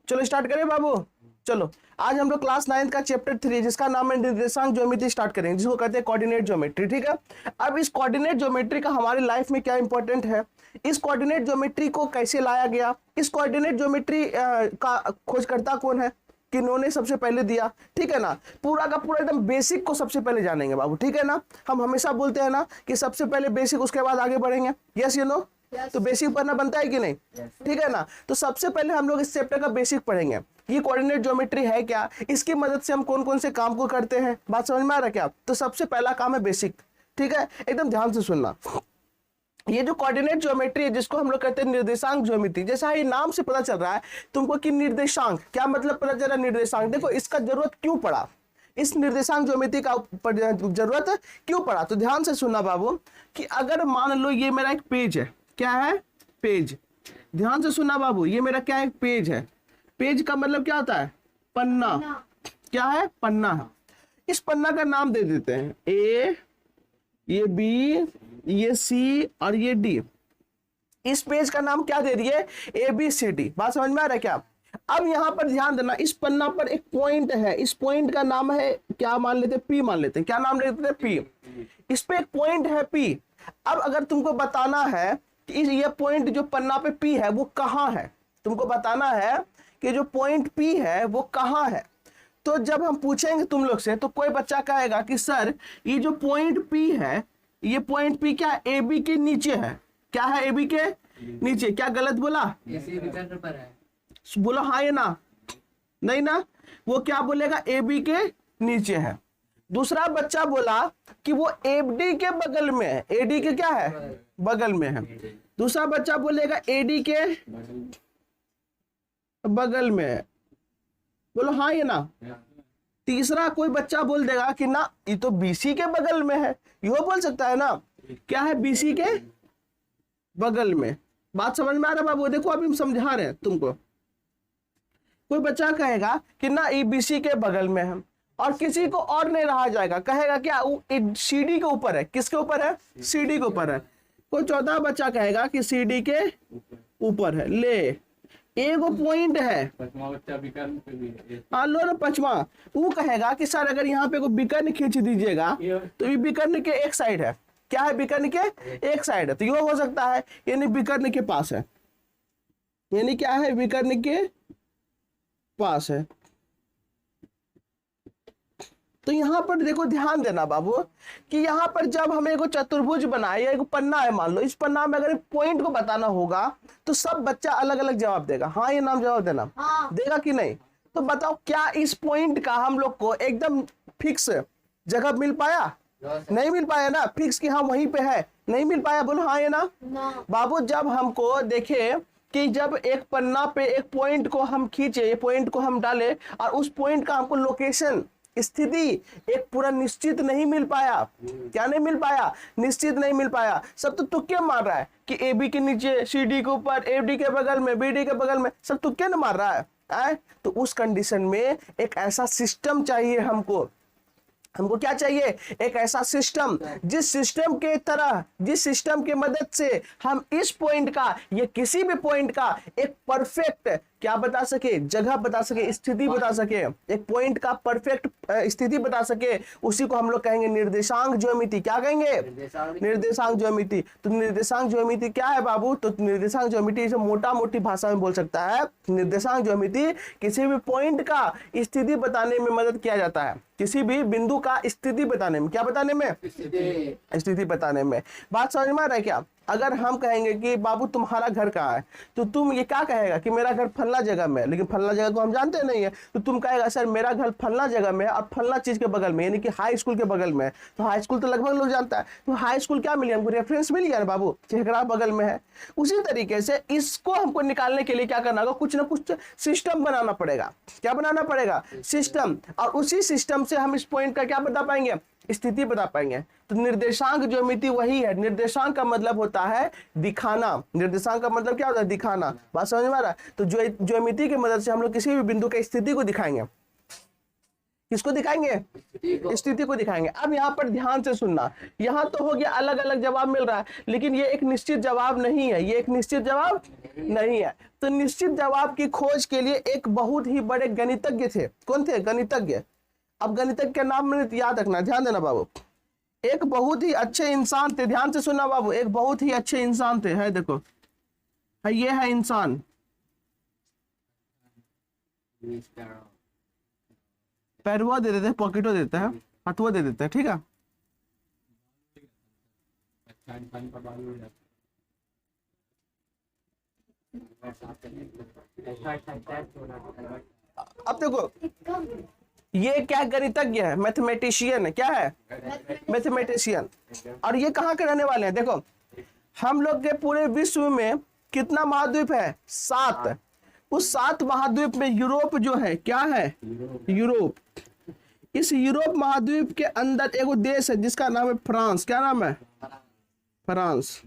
चलो स्टार्ट करें बाबू। चलो आज हम लोग क्लास 9 का चैप्टर 3 जिसका नाम है निर्देशांक ज्योमेट्री स्टार्ट करेंगे, जिसको कहते हैं कोऑर्डिनेट ज्योमेट्री। ठीक है, अब इस कोऑर्डिनेट ज्योमेट्री का हमारी लाइफ में क्या इंपॉर्टेंट है, इस कोऑर्डिनेट ज्योमेट्री को कैसे लाया गया, इस कोऑर्डिनेट ज्योमेट्री का खोजकर्ता कौन है, किन्होंने सबसे पहले दिया। ठीक है ना, पूरा का पूरा एकदम बेसिक को सबसे पहले जानेंगे बाबू। ठीक है ना, हम हमेशा बोलते हैं ना कि सबसे पहले बेसिक उसके बाद आगे बढ़ेंगे। यस यू नो, तो बेसिक पढ़ना बनता है कि नहीं? ठीक है ना, तो सबसे पहले हम लोग इस चैप्टर का बेसिक पढ़ेंगे। ये कोऑर्डिनेट ज्योमेट्री है क्या, इसकी मदद से हम कौन कौन से काम को करते हैं, बात समझ में आ रहा है क्या? तो सबसे पहला काम है बेसिक। ठीक है, एकदम ध्यान से सुनना। ये जो कोऑर्डिनेट ज्योमेट्री है जिसको हम लोग कहते हैं निर्देशांक ज्योमेट्री, जैसा ये नाम से पता चल रहा है तुमको कि निर्देशांक क्या मतलब पता चल रहा है। निर्देशांक देखो इसका जरूरत क्यों पड़ा, इस निर्देशांक ज्योमेट्री का जरूरत क्यों पड़ा, तो ध्यान से सुनना बाबू कि अगर मान लो ये मेरा एक पेज है, क्या है? पेज। ध्यान से सुनना बाबू, ये मेरा क्या है? पेज है। पेज का मतलब क्या होता है? पन्ना। क्या है? पन्ना है। इस पन्ना का नाम दे देते हैं ए, ये बी, ये सी और ये डी। इस पेज का नाम क्या दे दिए? A B C D. बात समझ में आ रहा है क्या? अब यहां पर ध्यान देना, इस पन्ना पर एक पॉइंट है, इस पॉइंट का नाम है क्या मान लेते हैं? पी मान लेते हैं। क्या नाम लेते हैं? पी। इस पे एक पॉइंट है पी। अब अगर तुमको बताना है कि ये पॉइंट जो पन्ना पे पी है वो कहां है, तुमको बताना है कि जो पॉइंट पी है वो कहां है, तो जब हम पूछेंगे तुम लोग से तो कोई बच्चा कहेगा कि सर ये जो पॉइंट पी है, ये पॉइंट पी क्या ए बी के नीचे है। क्या है? ए बी के नीचे। क्या गलत बोला? पर है। बोलो हाँ या ना? नहीं ना, वो क्या बोलेगा? ए बी के नीचे है। दूसरा बच्चा बोला कि वो ए डी के बगल में है। ए डी के क्या है? बगल में है। दूसरा बच्चा बोलेगा ए डी के बगल में है। बोलो हाँ या ना? तीसरा कोई बच्चा बोल देगा कि ना ये तो बीसी के बगल में है, यो बोल सकता है ना। क्या है? बीसी के बगल में। बात समझ में आ रहा है बाबू? देखो अभी हम समझा रहे हैं तुमको। कोई बच्चा कहेगा कि ना ये बीसी के बगल में है, और किसी को और नहीं रहा जाएगा, कहेगा क्या वो सीडी के ऊपर है। किसके ऊपर है? सीडी के ऊपर है। कोई चौथा बच्चा कहेगा कि सीडी के ऊपर है। ले एक पॉइंट है, लो ना पचमा, वो कहेगा कि सर अगर यहाँ पे को बिकर्न खींच दीजिएगा तो ये बिकर्न के एक साइड है। क्या है? बिकर्न के एक साइड है, तो ये हो सकता है यानी बिकर्न के पास है, यानी क्या है? बिकर्न के पास है। तो यहाँ पर देखो ध्यान देना बाबू कि यहाँ पर जब हमें एक चतुर्भुज बनाए या एक पन्ना है, मान लो इस पन्ना में अगर पॉइंट को बताना होगा तो सब बच्चा अलग अलग जवाब देगा। हाँ ये नाम जवाब देना। हाँ। देगा कि नहीं? तो बताओ क्या इस पॉइंट का हम लोग को एकदम फिक्स जगह मिल पाया? नहीं मिल पाया ना, फिक्स कि हाँ वहीं पे है, नहीं मिल पाया। बोलो हाँ या ना? बाबू जब हमको देखे कि जब एक पन्ना पे एक पॉइंट को हम खींचे, पॉइंट को हम डाले और उस पॉइंट का हमको लोकेशन स्थिति एक पूरा निश्चित नहीं मिल पाया। क्या नहीं मिल पाया? निश्चित नहीं मिल पाया। सब तो तुक्के मार रहा है कि ए बी के नीचे, सी डी के ऊपर, ए डी के बगल में, बी डी के बगल में, सब तुक्के न मार रहा है। तो उस कंडीशन में एक ऐसा सिस्टम चाहिए हमको। हमको क्या चाहिए? एक ऐसा सिस्टम, जिस सिस्टम के तरह, जिस सिस्टम के मदद से हम इस पॉइंट का या किसी भी पॉइंट का एक परफेक्ट क्या बता सके? जगह बता सके, स्थिति बता सके, एक पॉइंट का परफेक्ट स्थिति बता सके, उसी को हम लोग कहेंगे निर्देशांक ज्योमेट्री। क्या कहेंगे? निर्देशांक ज्योमेट्री। तो निर्देशांक ज्योमेट्री क्या है बाबू? तो निर्देशांक ज्योमेट्री से मोटा मोटी भाषा में बोल सकता है, निर्देशांक ज्योमेट्री किसी भी पॉइंट का स्थिति बताने में मदद किया जाता है, किसी भी बिंदु का स्थिति बताने में। क्या बताने में? स्थिति बताने में। बात समझ में आ रहा है क्या? अगर हम कहेंगे कि बाबू तुम्हारा घर कहाँ है, तो तुम ये क्या कहेगा कि मेरा घर फलना जगह में है, लेकिन फलना जगह को हम जानते नहीं है, तो तुम कहेगा सर मेरा घर फलना जगह में है और फलना चीज के बगल में, यानी कि हाई स्कूल के बगल में है। तो हाई स्कूल तो लगभग लोग जानता है, तो हाई स्कूल क्या मिली हमको? रेफरेंस मिल गया ना बाबू, चेहरा बगल में है। उसी तरीके से इसको हमको निकालने के लिए क्या करना होगा? कुछ ना कुछ सिस्टम बनाना पड़ेगा। क्या बनाना पड़ेगा? सिस्टम। और उसी सिस्टम से हम इस पॉइंट का क्या बता पाएंगे? स्थिति बता पाएंगे। तो निर्देशांक ज्योमेट्री वही है। निर्देशांक का मतलब होता है दिखाना। निर्देशांक का मतलब क्या होता है? दिखाना। बात समझ में आ रहा है? तो ज्योमेट्री की मदद से हम लोग किसी भी बिंदु की स्थिति को दिखाएंगे। किसको दिखाएंगे? स्थिति को दिखाएंगे। अब यहाँ पर ध्यान से सुनना, यहाँ तो हो गया अलग अलग जवाब मिल रहा है, लेकिन ये एक निश्चित जवाब नहीं है, ये एक निश्चित जवाब नहीं है। तो निश्चित जवाब की खोज के लिए एक बहुत ही बड़े गणितज्ञ थे। कौन थे? गणितज्ञ। अब गणितज्ञ का नाम मैंने याद रखना, ध्यान देना बाबू। एक बहुत ही अच्छे इंसान थे, ध्यान से सुनना बाबू, एक बहुत ही अच्छे इंसान थे। है देखो, है ये है इंसान, पैरवा दे देते हैं, पॉकेटो देते हैं, हथुआ दे देते हैं, ठीक है। अब देखो ये क्या गणितज्ञ है, मैथमेटिशियन है, क्या है? मैथमेटिशियन। और ये कहाँ के रहने वाले हैं? देखो हम लोग के पूरे विश्व में कितना महाद्वीप है? 7। उस 7 महाद्वीप में यूरोप जो है, क्या है? यूरोप। इस यूरोप महाद्वीप के अंदर एक देश है जिसका नाम है फ्रांस। क्या नाम है? फ्रांस।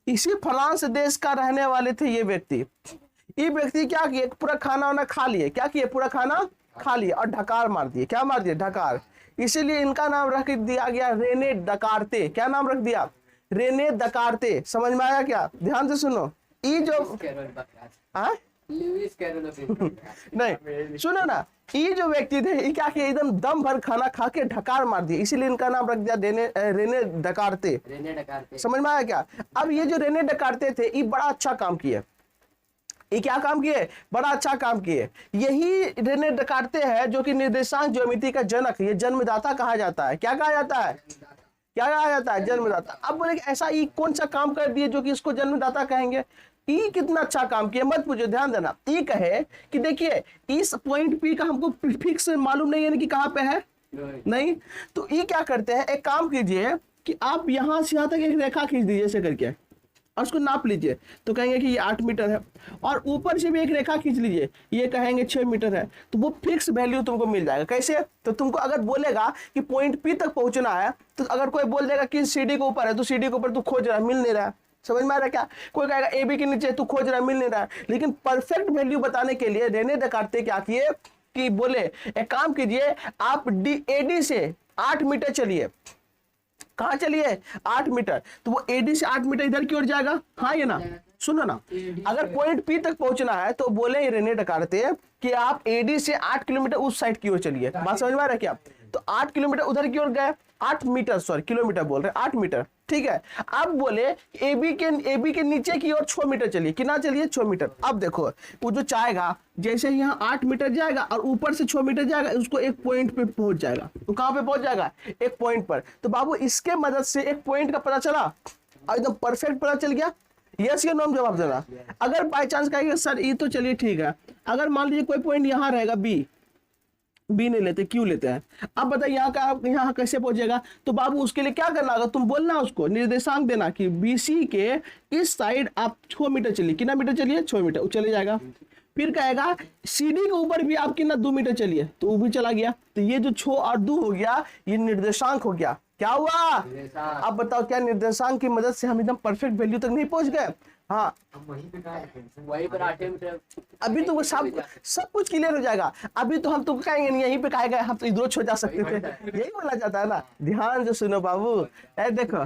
इसी फ्रांस देश का रहने वाले थे ये व्यक्ति। ये व्यक्ति क्या किए? पूरा खाना वाना खा लिए। क्या किए? पूरा खाना खा लिए और ढकार मार दिए। क्या मार दिए? ढकार। इसीलिए इनका नाम रख दिया गया रेने डकारते। क्या नाम रख दिया? रेने डकारते। समझ में आया क्या? ध्यान से सुनो। ये जो नहीं, सुनो ना, ये जो व्यक्ति थे ये क्या किए? एकदम दम भर खाना खा के ढकार मार दिए, इसीलिए इनका नाम रख दिया रेने डकारते। समझ में आया क्या? अब ये जो रेने डकारते थे ये बड़ा अच्छा काम किए। ये क्या काम किए? बड़ा अच्छा काम किए। यही रेने डकारते हैं जो कि निर्देशांक ज्योमेट्री का जनक, ये जन्मदाता कहा जाता है। क्या कहा जाता है? क्या कहा जाता है? जन्मदाता। अब बोले ऐसा ये कौन सा काम कर दिए जो कि इसको जन्मदाता कहेंगे? ये कितना अच्छा काम किया, मत पूछो, ध्यान देना। ये कहे कि देखिए इस पॉइंट पी का हमको फिक्स मालूम नहीं है कि कहाँ पे है, नहीं, तो ये क्या करते हैं, एक काम कीजिए कि आप यहाँ से यहाँ तक एक रेखा खींच दीजिए ऐसे करके और उसको नाप लीजिए, तो कहेंगे कि ये 8 मीटर है। और ऊपर से भी एक रेखा खींच लीजिए, ये कहेंगे 6 मीटर है, तो वो फिक्स वैल्यू तुमको मिल जाएगा। कैसे? तो तुमको अगर बोलेगा कि पॉइंट पी तक पहुंचना है, तो अगर कोई बोल देगा कि सीडी के ऊपर है, तो सीडी के ऊपर तू खोज रहा है, मिल नहीं रहा है। समझ में आ रहा है क्या? कोई कहेगा ए बी के नीचे तू खोज रहा है, मिल नहीं रहा है। लेकिन परफेक्ट वैल्यू बताने के लिए रेने डकारते क्या किए कि बोले एक काम कीजिए, आप एडी से 8 मीटर चलिए। कहाँ चलिए? 8 मीटर। तो वो एडी से 8 मीटर इधर की ओर जाएगा। हाँ ये ना, सुनो ना, अगर पॉइंट पी तक पहुंचना है तो बोले रेने डकारते कि आप एडी से 8 किलोमीटर उस साइड की ओर चलिए। बात समझ में आ रहा है क्या? तो 8 किलोमीटर उधर की ओर गए, 8 मीटर, सॉरी किलोमीटर बोल रहे हैं, 8 मीटर, ठीक है। अब बोले एबी के नीचे की ओर 6 मीटर चलिए। कितना चलिए? 6 मीटर। अब देखो वो जो चाहेगा, जैसे यहाँ 8 मीटर जाएगा और ऊपर से 6 मीटर जाएगा, उसको एक पॉइंट पे पहुंच जाएगा। तो कहाँ पे पहुंच जाएगा? एक पॉइंट पर। तो बाबू इसके मदद से एक पॉइंट का पता चला, एकदम परफेक्ट पता चल गया। यस या नो में जवाब देना। अगर बाई चांस कहेगा सर ये तो चलिए ठीक है, अगर मान लीजिए कोई पॉइंट यहाँ रहेगा बी नहीं लेते, क्यों लेते हैं? अब बताइए यहाँ कैसे पहुंचेगा? तो बाबू उसके लिए क्या करना होगा? तुम बोलना उसको, निर्देशांक देना कि बीसी के इस साइड आप 6 मीटर चलिए। कितना मीटर चलिए? 6 मीटर, चले जाएगा। फिर कहेगा सीडी के ऊपर भी आप कितना 2 मीटर चलिए, तो वो भी चला गया। तो ये जो 6 और 2 हो गया, ये निर्देशांक हो गया। क्या हुआ? अब बताओ क्या निर्देशांक की मदद से हम एकदम परफेक्ट वैल्यू तक नहीं पहुंच गए? हाँ, वही पर अभी तो सब कुछ क्लियर हो जाएगा। अभी तो हम तो कहेंगे नहीं, यहीं पे कहेगा हम तो इधर छोड़ जा सकते थे, यही बोला जाता है ना। ध्यान से सुनो बाबू, देखो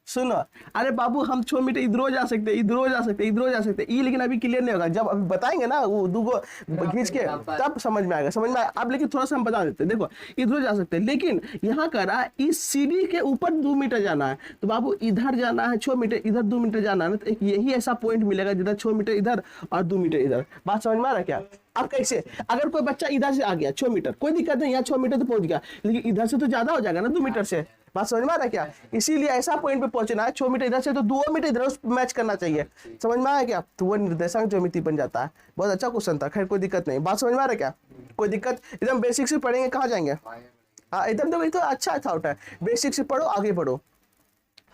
सुनो, अरे बाबू हम 6 मीटर इधर जा सकते, इधर जा सकते, इधर जा सकते, ये लेकिन अभी क्लियर नहीं होगा। जब अभी बताएंगे ना वो दूगो खींच के, तब समझ में आएगा, समझ में आएगा। अब लेकिन थोड़ा सा हम बता देते हैं, देखो इधर जा सकते हैं, लेकिन यहाँ कर रहा है इस सीढ़ी के ऊपर 2 मीटर जाना है, तो बाबू इधर जाना है 6 मीटर, इधर 2 मीटर जाना है ना, तो एक यही ऐसा पॉइंट मिलेगा जिधर 6 मीटर इधर और 2 मीटर इधर। बात समझ में आ रहा है क्या? अब कैसे? अगर कोई बच्चा इधर से आ गया 6 मीटर, कोई दिक्कत नहीं, यहाँ 6 मीटर तो पहुंच गया, लेकिन इधर से तो ज्यादा हो जाएगा ना 2 मीटर से। बात समझ में आ रहा है क्या? इसीलिए ऐसा पॉइंट पे पहुंचना है, 6 मीटर इधर से तो 2 मीटर इधर मैच करना चाहिए। समझ में आया क्या? तो वो निर्देशांक ज्यामिति बन जाता है। बहुत अच्छा क्वेश्चन था, खैर कोई दिक्कत नहीं। बात समझ में आ रहा है क्या? कोई दिक्कत? एकदम बेसिक से पढ़ेंगे, कहाँ जाएंगे? हाँ एकदम, देखो ये तो अच्छा था उठा है, बेसिक से पढ़ो, आगे बढ़ो।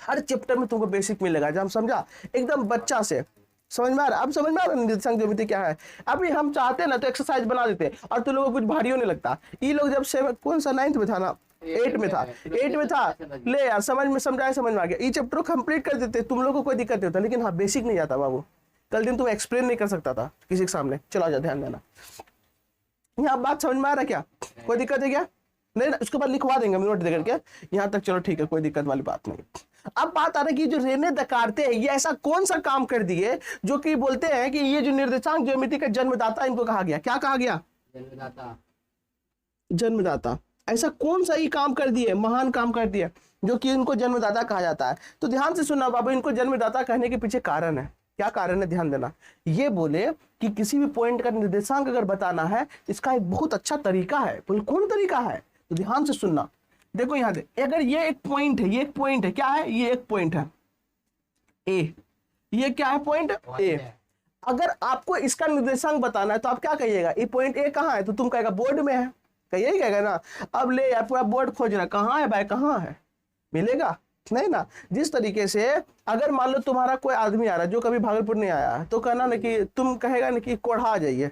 हर चैप्टर में तुमको बेसिक मिलेगा, जब हम समझा एकदम बच्चा से। समझ में आ रहा? अब समझ में आ रहा निर्देशांक ज्यामिति क्या है? अभी हम चाहते ना तो एक्सरसाइज बना देते और तुम लोगों को कुछ भारी होने लगता। ये लोग जब 7 कौन सा 9th में था ना, 8 में था, 8 में था, ले यार समझ में समझाया, समझ में आ गया। ये चैप्टर कंप्लीट कर देते, तुम लोगों को कोई दिक्कत नहीं होता। लेकिन हाँ बेसिक नहीं जाता बाबू, कल दिन तुम एक्सप्लेन नहीं कर सकता था किसी के सामने। चलो जा, ध्यान देना। यहाँ बात समझ में आ रहा है क्या? कोई दिक्कत है क्या? नहीं ना, उसके बाद लिखवा देंगे नोट दे करके यहाँ तक, चलो ठीक है, कोई दिक्कत वाली बात नहीं। अब बात आ रही है कि जो रेने दकार्ते हैं ये ऐसा कौन सा काम कर दिए जो कि बोलते हैं कि ये जो निर्देशांक ज्यामिति का जन्मदाता इनको कहा गया, क्या कहा गया? जन्मदाता। जन्मदाता। ऐसा कौन सा ही काम कर दिए, महान काम कर दिया जो कि इनको जन्मदाता कहा जाता है? तो ध्यान से सुनना बाबू, इनको जन्मदाता कहने के पीछे कारण है। क्या कारण है, ध्यान देना। ये बोले कि किसी भी पॉइंट का निर्देशांक अगर बताना है, इसका एक बहुत अच्छा तरीका है। बोले कौन तरीका है? तो ध्यान से सुनना। देखो यहाँ से, अगर ये एक पॉइंट है, ये एक पॉइंट है, क्या है? ये एक पॉइंट है ए, ये क्या है? Point A. अगर आपको इसका निर्देशांक बताना है तो आप क्या कहिएगा? ये पॉइंट ए कहाँ है? तो तुम कहेगा बोर्ड में है, यही कहेगा ना। अब ले यार पूरा बोर्ड खोजना, कहाँ है भाई, कहाँ है? मिलेगा नहीं ना। जिस तरीके से अगर मान लो तुम्हारा कोई आदमी आ रहा है जो कभी भागलपुर नहीं आया है, तो कहना ना कि तुम कहेगा ना कि कोढ़ा आ जाइए,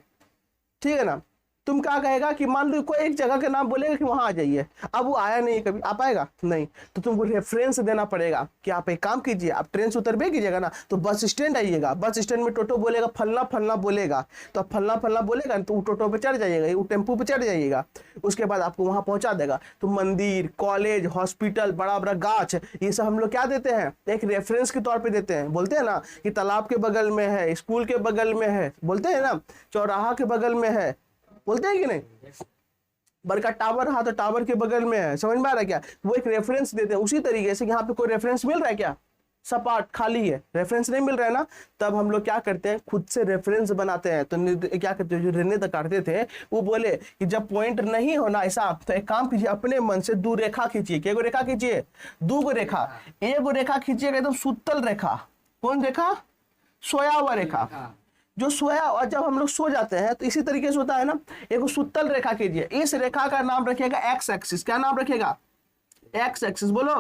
ठीक है ना। तुम क्या कहेगा कि मान लो कोई एक जगह का नाम बोलेगा कि वहां आ जाइए, अब वो आया नहीं, कभी आ पाएगा नहीं, तो तुमको रेफरेंस देना पड़ेगा कि आप एक काम कीजिए, आप ट्रेन से उतर कीजिएगा ना, तो बस स्टैंड आइएगा, बस स्टैंड में टोटो बोलेगा फलना फलना बोलेगा, तो फलना फलना बोलेगा तो वो टोटो पे चढ़ जाइएगा, वो टेम्पू पे चढ़ जाइएगा, उसके बाद आपको वहां पहुंचा देगा। तो मंदिर, कॉलेज, हॉस्पिटल, बड़ा बड़ा गाछ, ये सब हम लोग क्या देते हैं? एक रेफरेंस के तौर पे देते हैं। बोलते हैं ना कि तालाब के बगल में है, स्कूल के बगल में है, बोलते हैं ना, चौराहा के बगल में है, बोलते हैं कि नहीं? बड़का टावर, हाँ तो टावर के बगल में है, समझ में आ रहा है क्या? वो एक रेफरेंस देते हैं। उसी तरीके से यहाँ पे कोई रेफरेंस मिल रहा है क्या? सपाट खाली है, रेफरेंस नहीं मिल रहा है ना, तब हम लोग क्या करते हैं? खुद से रेफरेंस बनाते हैं। तो क्या करते हैं, जो रेने दकार्ते थे वो बोले कि जब पॉइंट नहीं होना ऐसा, तो एक काम कीजिए, अपने मन से दो रेखा खींचिए। क्या रेखा खींचिए? दो गो रेखा। एक रेखा खींचिएगा एकदम सुतल रेखा। कौन रेखा? सोया हुआ रेखा, जो सोया। और जब हम लोग सो जाते हैं तो इसी तरीके से होता है ना, एक सुतल रेखा कीजिए। इस रेखा का नाम रखिएगा एक्स एक्सिस। क्या नाम रखेगा? एक्स एक्सिस, बोलो।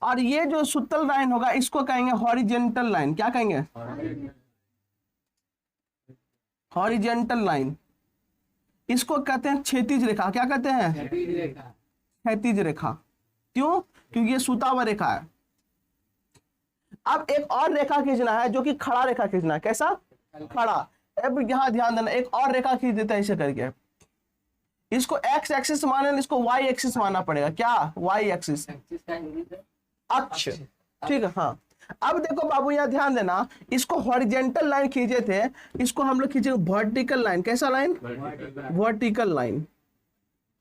और ये जो सुतल लाइन होगा इसको कहेंगे हॉरिजेंटल लाइन। क्या कहेंगे? Horizontal line. इसको कहते हैं क्षैतिज रेखा। क्या कहते हैं? क्षैतिज रेखा। क्यों? क्योंकि ये सुता हुआ रेखा है। अब एक और रेखा खींचना है जो कि खड़ा रेखा खींचना है। कैसा? खड़ा। अब यहां ध्यान देना, एक और रेखा खींच देता है ऐसे करके। इसको एक्स एक्सिस माने, इसको वाई एक्सिस मानना पड़ेगा। क्या? वाई एक्सिस, अक्ष, ठीक है। हाँ, अब देखो बाबू यहाँ ध्यान देना, इसको हॉरिजेंटल लाइन खींचे थे, इसको हम लोग खींचे वर्टिकल लाइन। कैसा लाइन? Vertical line.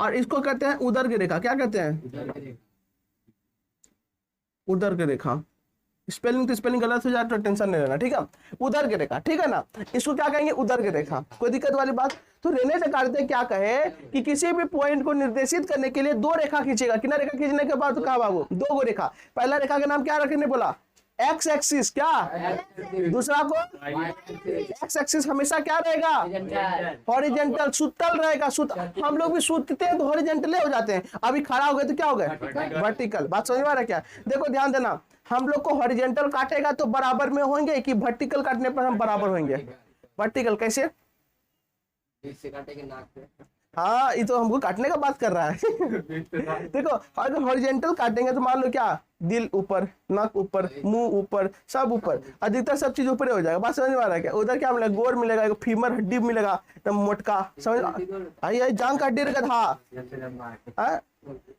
और इसको कहते हैं उदर रेखा। क्या कहते हैं? उदर रेखा। स्पेलिंग तो स्पेलिंग गलत हो जाए तो टेंशन नहीं लेना, ठीक है। उदर की रेखा, ठीक है ना। इसको क्या कहेंगे? उदर की रेखा। कोई दिक्कत वाली बात? तो रेने दकार्ते क्या कहे कि किसी भी पॉइंट को निर्देशित करने के लिए दो रेखा खींचेगा। कितना रेखा खींचने के बाद तो कहा बाबू? दो गो रेखा। पहला रेखा का नाम क्या रखने बोला? X axis. क्या? दूसरा को एक्स एक्सिस हमेशा क्या रहेगा? हॉरिजेंटल, सुतल रहेगा। हम लोग भी सूतते हैं तो हॉरिजेंटल हो जाते हैं, अभी खड़ा हो गए तो क्या हो गए? वर्टिकल। बात समझ में आ रहा है क्या? देखो ध्यान देना, हम लोग को हॉरिजेंटल काटेगा तो बराबर में होंगे कि वर्टिकल काटने पर हम बराबर होंगे? वर्टिकल कैसे? हाँ, ये तो हमको काटने का बात कर रहा है। देखो अगर हॉरिजेंटल काटेंगे तो मान लो क्या, दिल ऊपर, नाक ऊपर, मुंह ऊपर, सब ऊपर, अधिकतर सब चीज ऊपर हो जाएगा। बात समझ में आ रहा है क्या? उधर क्या मिलेगा? गोर मिलेगा, फीमर हड्डी मिलेगा एकदम मोटका, समझ आई जांग का हड्डी गधा,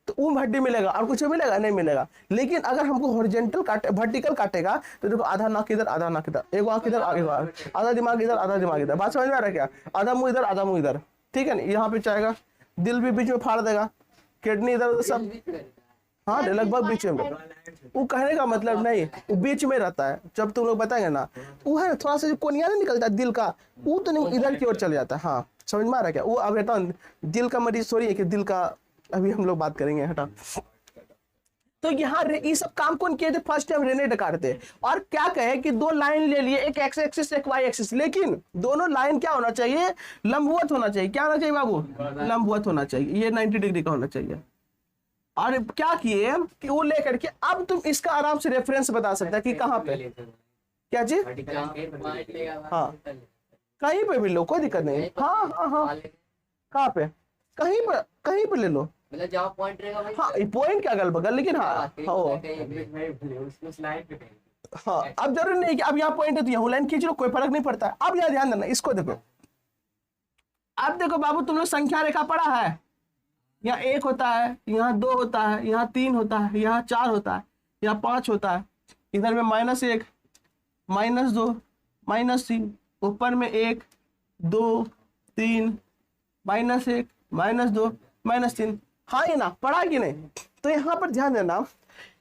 तो ऊम हड्डी मिलेगा और कुछ मिलेगा नहीं मिलेगा। लेकिन अगर हमको हॉरिजेंटल काटे, वर्टिकल काटेगा तो देखो आधा नाक इधर, आधा नाक इधर, एक आंख इधर, आधा दिमाग इधर, आधा दिमाग इधर। बात समझ में आ रहा है क्या? आधा मुंह इधर, आधा मुंह इधर, ठीक है ना। यहाँ पे चाहेगा, दिल भी बीच में फाड़ देगा, किडनी इधर, सब हाँ लगभग बीच में। वो कहने का मतलब नहीं, वो बीच में रहता है। जब तुम लोग बताएंगे ना, वो है थोड़ा सा जो कोनिया नहीं निकलता दिल का, वो तो नहीं इधर की ओर चल जाता है। हाँ समझ में आ रहा है क्या? वो अब हटा, दिल का मरीज थोड़ी है कि दिल का, अभी हम लोग बात करेंगे, हटा। तो यहाँ ये सब काम कौन किए थे? First time Rene Descartes. और क्या कहे कि दो लाइन ले लिए, एक एक्स एक्सिस एक वाई एक्सिस, लेकिन दोनों लाइन क्या होना चाहिए? लंबवत होना चाहिए। क्या होना चाहिए बाबू? लंबवत होना चाहिए। ये 90 डिग्री का होना चाहिए। और क्या किए कि वो लेकर के, अब तुम इसका आराम से रेफरेंस बता सकता है कि कहाँ पे, क्या चीज? हाँ कहीं पे भी लो, कोई दिक्कत नहीं। हाँ हाँ हाँ, कहाँ पे? कहीं पर ले लो, मतलब जहाँ पॉइंट रहेगा भाई। हाँ पॉइंट क्या अगल बगल, लेकिन हाँ हाँ, अब जरूरी नहीं कि अब यहाँ पॉइंट है तो यहाँ लाइन खींच लो, कोई फर्क नहीं पड़ता है। अब यहाँ ध्यान देना, इसको देखो। अब देखो बाबू, तुम लोग संख्या रेखा पढ़ा है? यहाँ 1 होता है, यहाँ 2 होता है, यहाँ 3 होता है, यहाँ 4 होता है, यहाँ 5 होता है, इधर में -1 -2 -3, ऊपर में 1 2 3 -1 -2 -3। हाँ ये ना पढ़ा कि नहीं? तो यहाँ पर ध्यान देना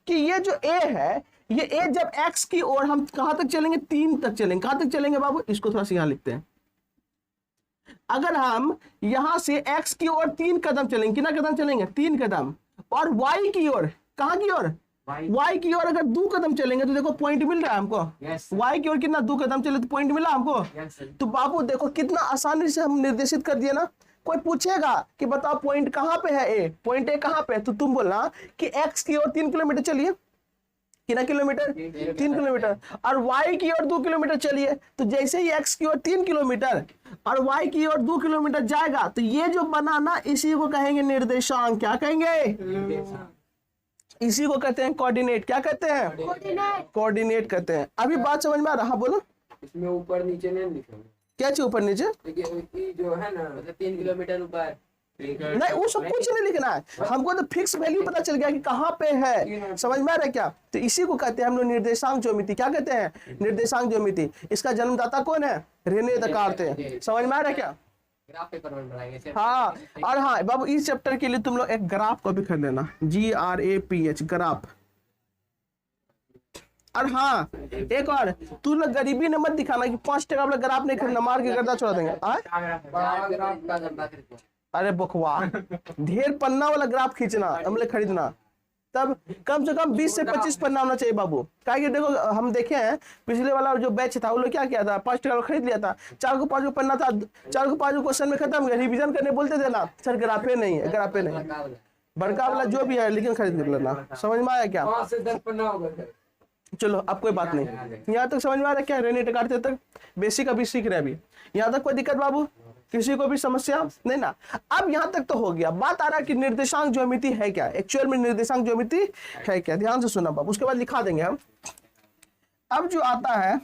कि ये जो a है, ये a जब x की ओर हम कहां तक चलेंगे? 3 तक चलेंगे। कहां तक चलेंगे बाबू? इसको थोड़ा सा यहाँ लिखते हैं। अगर हम यहां से x की ओर 3 कदम चलेंगे, कितना कदम चलेंगे? 3 कदम। और y की ओर, कहां की ओर? y की ओर अगर 2 कदम चलेंगे तो देखो पॉइंट मिल रहा है हमको। y की ओर कितना 2 कदम चले तो पॉइंट मिला हमको। तो बाबू देखो कितना आसानी से हम निर्देशित कर दिए ना। कोई पूछेगा कि बताओ पॉइंट कहां पे है? ए पॉइंट ए कहां पे है? तो तुम बोलना कि x की ओर 3 किलोमीटर चलिए। कितना किलोमीटर? 3 किलोमीटर। और y की ओर 2 किलोमीटर चलिए। तो जैसे ही x की ओर 3 किलोमीटर और y की ओर 2 किलोमीटर जाएगा तो ये जो बना ना, इसी को कहेंगे निर्देशांक। क्या कहेंगे? इसी को कहते हैं कोऑर्डिनेट। क्या कहते हैं? कोऑर्डिनेट कहते हैं। अभी बात समझ में आ रहा? बोलो। इसमें ऊपर नीचे नहीं लिखेंगे। क्या चीज ऊपर नीचे? देखिए जो है ना, मतलब 3 किलोमीटर ऊपर। नहीं वो सब कुछ नहीं लिखना है हमको। तो फिक्स वैल्यू पता चल गया कि कहाँ पे है। समझ में आ रहा है क्या? तो इसी को कहते हैं हम लोग निर्देशांक ज्योमिति। क्या कहते हैं? निर्देशांक ज्योमिति। इसका जन्मदाता कौन है? रेने देकार्ते। समझ में आ रहा है क्या? ग्राफ पेपर में पढ़ाएंगे। हाँ। और हाँ बाबू, इस चैप्टर के लिए तुम लोग एक ग्राफ कॉपी कर लेना, GRAPH ग्राफ। और हाँ एक और, तू लोग गरीबी ने मत दिखाना कि 5 टका वाला ग्राफ नहीं खरीदना, मार के गर्दा छोड़ा देंगे। अरे बकवा, ढेर पन्ना वाला ग्राफ खींचना, हमले खरीदना। तब कम से कम 20 से 25 पन्ना होना चाहिए बाबू। क्या कि देखो हम देखे हैं पिछले वाला जो बैच था वो लोग क्या किया था? 5 टका खरीद लिया था, 4 को 5 को पन्ना था, 4 को 5 को क्वेश्चन में खत्म गया। रिवीजन करने बोलते थे ना, सर ग्राफे नहीं है, ग्राफे नहीं है, बड़का वाला जो भी है लेकिन खरीद लेना। समझ में आया क्या? 5 से 10 पन्ना होगा। चलो अब कोई बात नहीं। यहाँ तक समझ में आ रहा है क्या? रेने टकाते तक बेसिक अभी सीख रहे। अभी यहाँ तक कोई दिक्कत बाबू? किसी को भी समस्या नहीं ना? अब यहाँ तक तो हो गया। बात आ रहा है कि निर्देशांक ज्योमिति है क्या? एक्चुअल में निर्देशांक ज्योमिति है क्या? ध्यान से सुना बाबू, उसके बाद लिखा देंगे हम। अब जो आता है,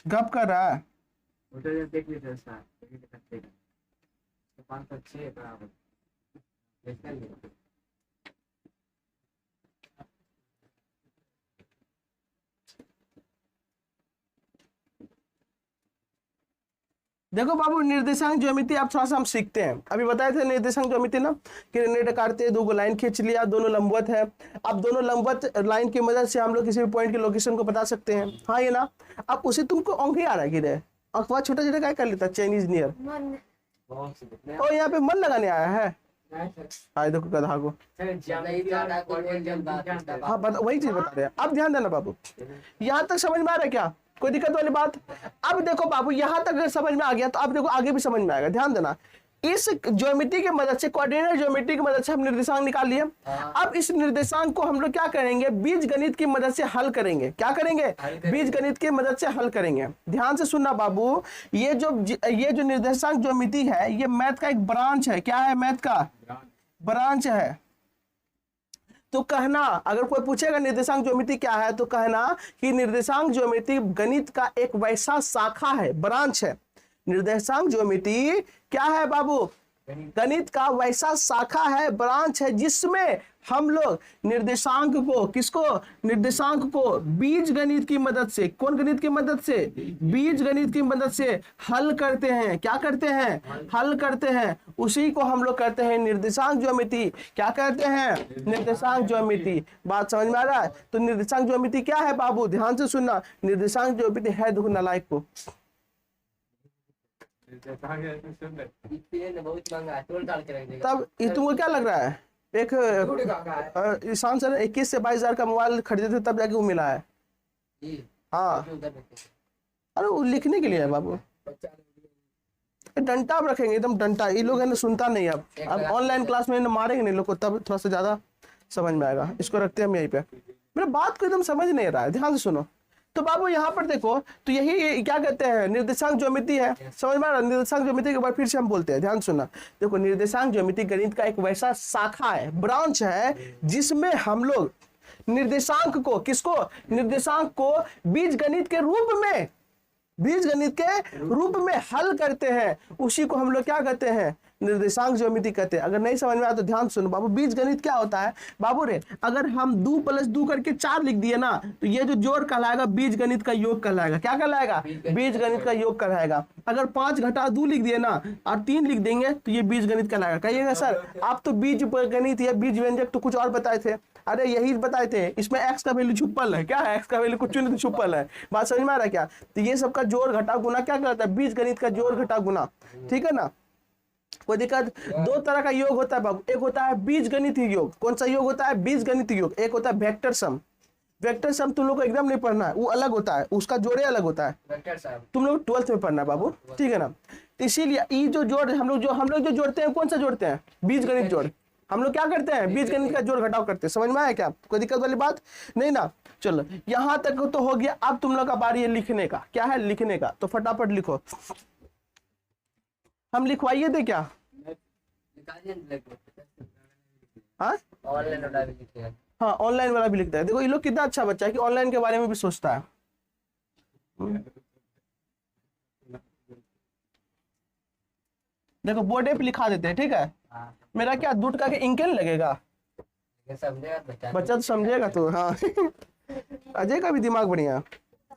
गप कर रहा है। देख लीजिए सर, 506 बराबर। देखो बाबू, निर्देशांक ज्योमिति आप थोड़ा सा हम सीखते हैं। अभी बताए थे निर्देशांक ज्योमिति ना कि रेने काटते 2 लाइन खींच लिया, दोनों लंबवत है। अब दोनों लंबवत लाइन की मदद से हम लोग किसी भी पॉइंट की लोकेशन को बता सकते हैं। हाँ ये ना? अब उसे तुमको अंक ही आ रहा है कि रे अंकवा छोटा छोटा क्या कर लेता? Chinese near. और यहाँ पे मन लगाने आया है। हाँ देखो गधा को। हाँ वही चीज बता रहे हैं। अब ध्यान देना बाबू, यहाँ तक समझ में आ रहा है क्या? कोई दिक्कत वाली बात? अब देखो बाबू, यहां तक अगर समझ में आ गया तो अब देखो आगे भी समझ में आएगा। ध्यान देना, इस ज्योमिति की मदद से, कोऑर्डिनेट ज्योमिति की मदद से हम निर्देशांक निकाल लिए। अब इस निर्देशांक को हम लोग क्या करेंगे? बीज गणित की मदद से हल करेंगे। क्या करेंगे? बीज गणित की मदद से हल करेंगे। ध्यान से सुनना बाबू, ये जो निर्देशांक ज्योमिति है ये मैथ का एक ब्रांच है। क्या है? मैथ का ब्रांच है। तो कहना, अगर कोई पूछेगा निर्देशांक ज्योमिति क्या है तो कहना कि निर्देशांक ज्योमिति गणित का एक वैसा शाखा है, ब्रांच है। निर्देशांक ज्योमिति क्या है बाबू? गणित का वैसा शाखा है, ब्रांच है, जिसमें हम लोग निर्देशांक को, किसको? निर्देशांक को बीज गणित की मदद से, कौन गणित की मदद से? बीज गणित की मदद से हल करते हैं। क्या करते हैं? हल करते हैं। उसी को हम लोग कहते हैं निर्देशांक ज्योमिति। क्या कहते हैं? निर्देशांक ज्योमिति। बात समझ में आ रहा है? तो निर्देशांक ज्योमिति क्या है बाबू? ध्यान से सुनना, निर्देशांक ज्योमिति है देखो नालायक को। तब ये तुमको क्या लग रहा है? एक ईशान सर 21 से 22 हजार का मोबाइल खरीदे थे तब जाके वो मिला है। हाँ अरे वो लिखने के लिए है बाबू। डंटा अब रखेंगे, एकदम डंटा। ये लोग है ना सुनता नहीं। अब ऑनलाइन क्लास में मारेंगे नहीं लोग को, तब थोड़ा सा ज्यादा समझ में आएगा। इसको रखते हैं हम यहीं पे। मेरा बात को एकदम समझ नहीं रहा है, ध्यान से सुनो। तो बाबू यहाँ पर देखो, तो यही क्या कहते हैं? निर्देशांक ज्योमिति है। समझ में आ रहा है? निर्देशांक ज्योमिति के बाद फिर से हम बोलते हैं, ध्यान सुनना। देखो निर्देशांक ज्योमिति गणित का एक वैसा शाखा है, ब्रांच है, जिसमें हम लोग निर्देशांक को, किसको? निर्देशांक को बीज गणित के रूप में बीज गणित के रूप में हल करते हैं, उसी को हम लोग क्या कहते हैं, निर्देशांक ज्यामिति कहते हैं। अगर नहीं समझ में आया तो ध्यान सुनो बाबू, बीज गणित क्या होता है बाबू रे, अगर हम 2 + 2 करके 4 लिख दिए ना, तो ये जो जोड़ कहलाएगा बीज गणित का योग कहलाएगा। क्या कहलाएगा, बीज गणित का योग कहलाएगा। अगर 5 घटा 2 लिख दिए ना और 3 लिख देंगे तो ये बीज गणित कहलाएगा। कहिएगा सर आप तो बीज गणित या बीज व्यंजक तो कुछ और बताए थे। अरे यही बताए थे, इसमें एक्स का वैल्यू छुपल है। क्या है, एक्स का वैल्यू कुछ नहीं छुपल है। बात समझ में आ रहा है क्या? तो ये सब का जोड़ घटा गुना क्या कहलाता है, बीज गणित का जोड़ घटा गुना। ठीक है ना, कोई दिक्कत? 2 तरह का योग होता है बाबू, एक होता है बीज गणित योग। कौन सा योग होता है, बीज गणित योग। एक होता है वेक्टर सम। वेक्टर सम तुम लोग को एकदम नहीं पढ़ना है, वो अलग होता है, उसका जोड़े अलग होता है, वेक्टर साहब तुम लोग 12th में पढ़ना है बाबू। ठीक है ना, इसीलिए ये जो जोड़ हम लोग जो जोड़ते हैं, कौन सा जोड़ते हैं, बीज गणित जोड़। हम लोग क्या करते हैं, बीज गणित का जोड़ घटाव करते हैं। समझ में आया क्या, कोई दिक्कत वाली बात नहीं ना? चलो यहां तक तो हो गया। अब तुम लोग का बारी है लिखने का। क्या है, लिखने का। तो फटाफट लिखो, हम लिखवाइए थे क्या? निकालिए हाँ ऑनलाइन वाला भी लिखिए। हाँ, ऑनलाइन वाला भी लिखता है। देखो ये लोग कितना अच्छा बच्चा है कि ऑनलाइन के बारे में भी सोचता है। देखो बोर्डे पे लिखा देते हैं, ठीक है। हाँ मेरा क्या दूध का के इंके नहीं लगेगा, ये समझेगा बच्चा। बच्चा तो समझेगा तो। हाँ अजय का भी दिमाग बढ़िया,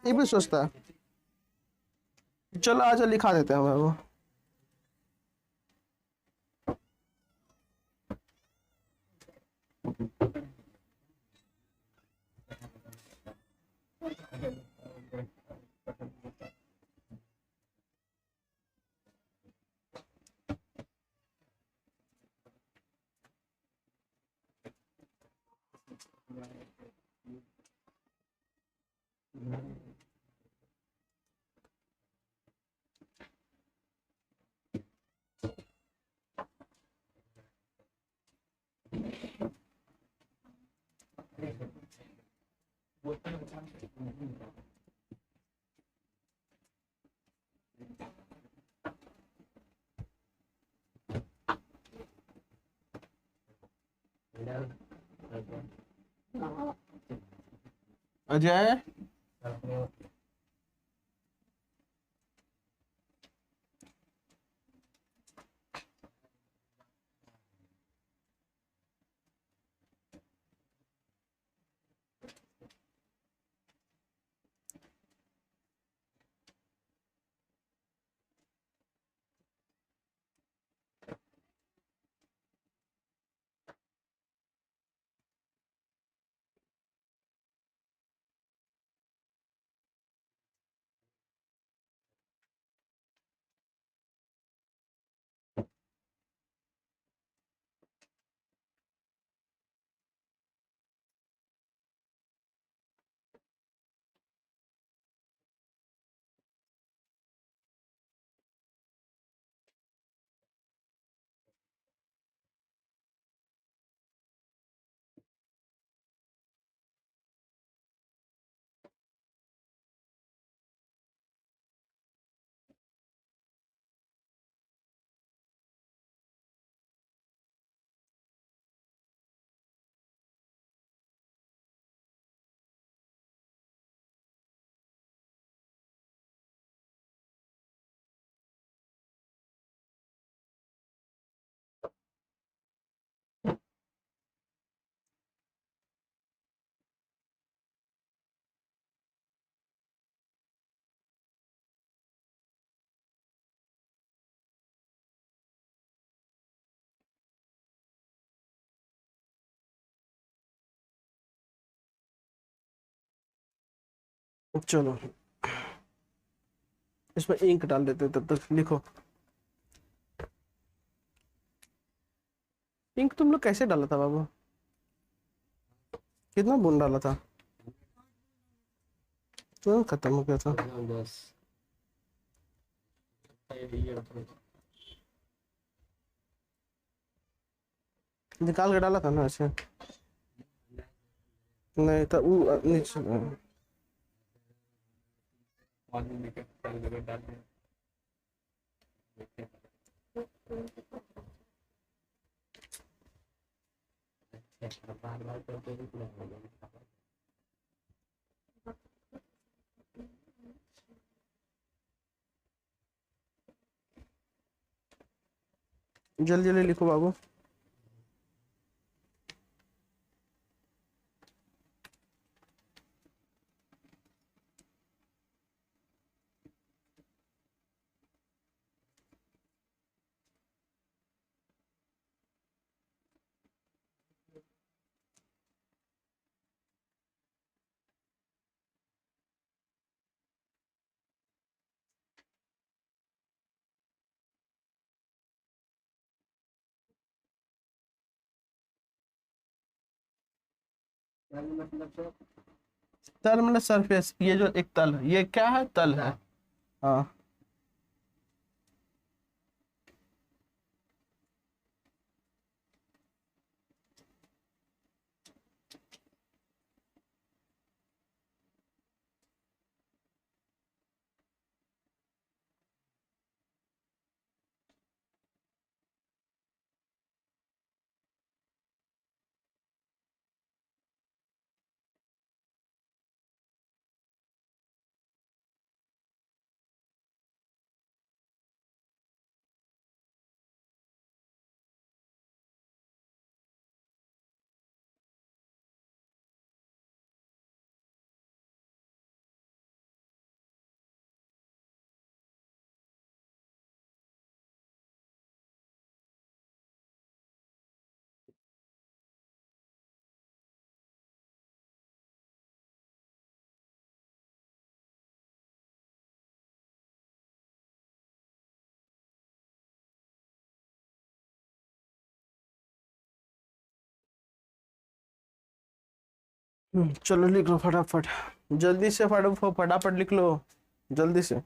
ये भी सोचता है। चलो आज लिखा देते हैं वो। अजय चलो इसमें इंक डाल देते, तब तक लिखो। इंक तुम लोग कैसे डाला था बाबू, कितना बूंद डाला था, तुरंत खत्म हो गया था। बस निकाल के डाला था ना ऐसे, नहीं था वो नीचे। बार बार तो जल्दी जल्दी लिखो बाबू। मतलब सर तल मतलब सरफेस, ये जो एक तल है, ये क्या है? तल है। हाँ। चलो लिख लो फटाफट, जल्दी से फटाफट लिख लो, जल्दी से।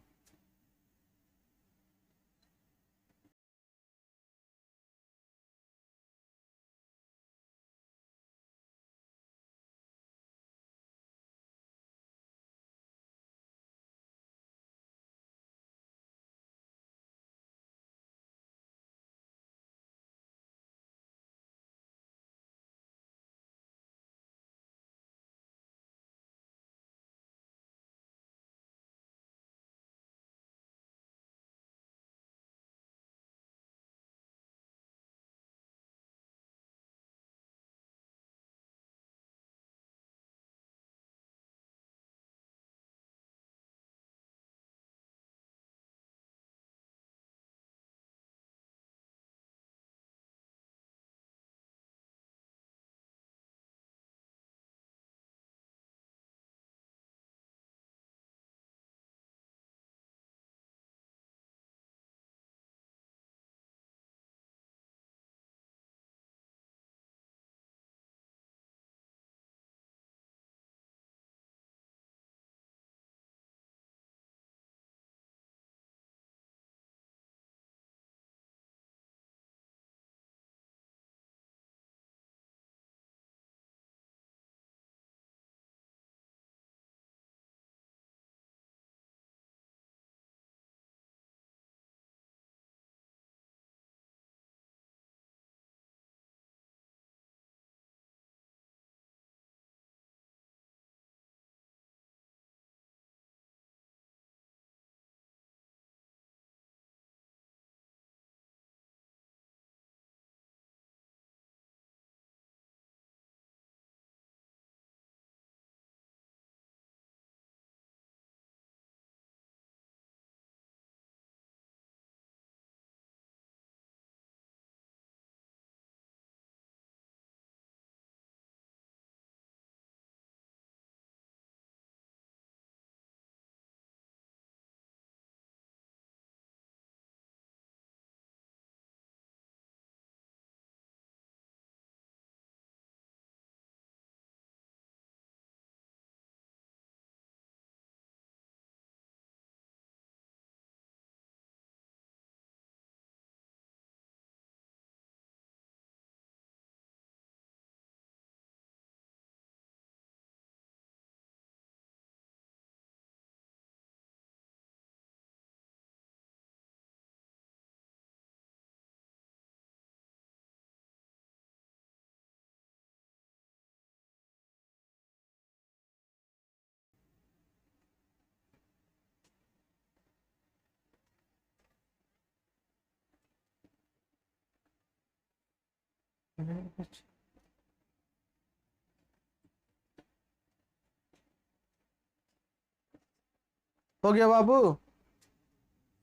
हो गया बाबू,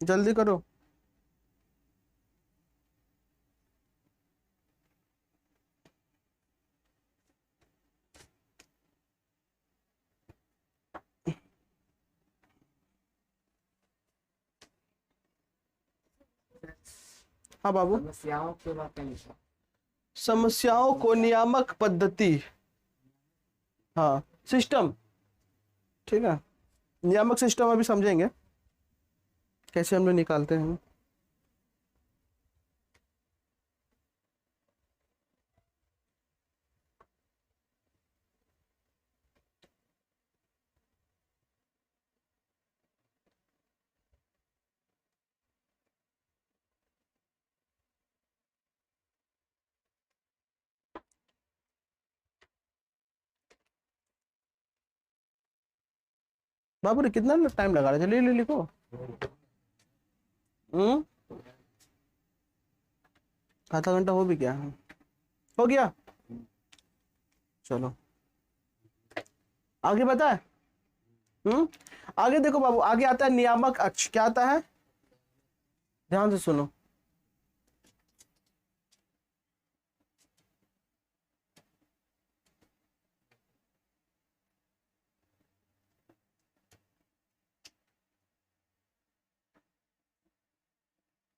जल्दी करो। हाँ बाबू, समस्याओं के बात नहीं सर। समस्याओं को नियामक पद्धति, हाँ सिस्टम, ठीक है। नियामक सिस्टम अभी समझेंगे कैसे हम लोग निकालते हैं। बाबू रे कितना टाइम लगा रहे, चलिए लिखो। आधा घंटा हो भी गया, हो गया। चलो आगे बता है। आगे देखो बाबू, आगे आता है नियामक अक्ष। क्या आता है, ध्यान से सुनो।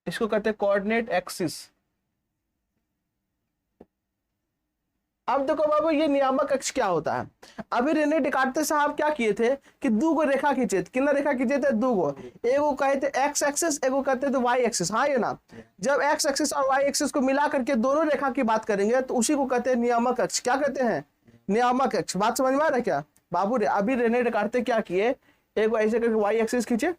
इसको कहते हैं कोऑर्डिनेट एक्सिस। अब देखो बाबू, ये नियामक अक्ष क्या होता है। अभी रेने डिकार्टे साहब क्या किए थे कि दो गो रेखा खींचे थे। कितना रेखा खींचे थे, दो गो। एगो कहते एक्स एक्सिस, एगो कहते थे वाई एक्सिस। हाँ ये ना, जब एक्स एक्सिस और वाई एक्सिस को मिला करके दोनों रेखा की बात करेंगे तो उसी को कहते हैं नियामक अक्ष। क्या कहते हैं, नियामक अक्ष। बात समझ में आ रहा है क्या बाबू रे। अभी रेने डिकार्टे क्या किए, एगो ऐसे करके वाई एक्सिस खींचे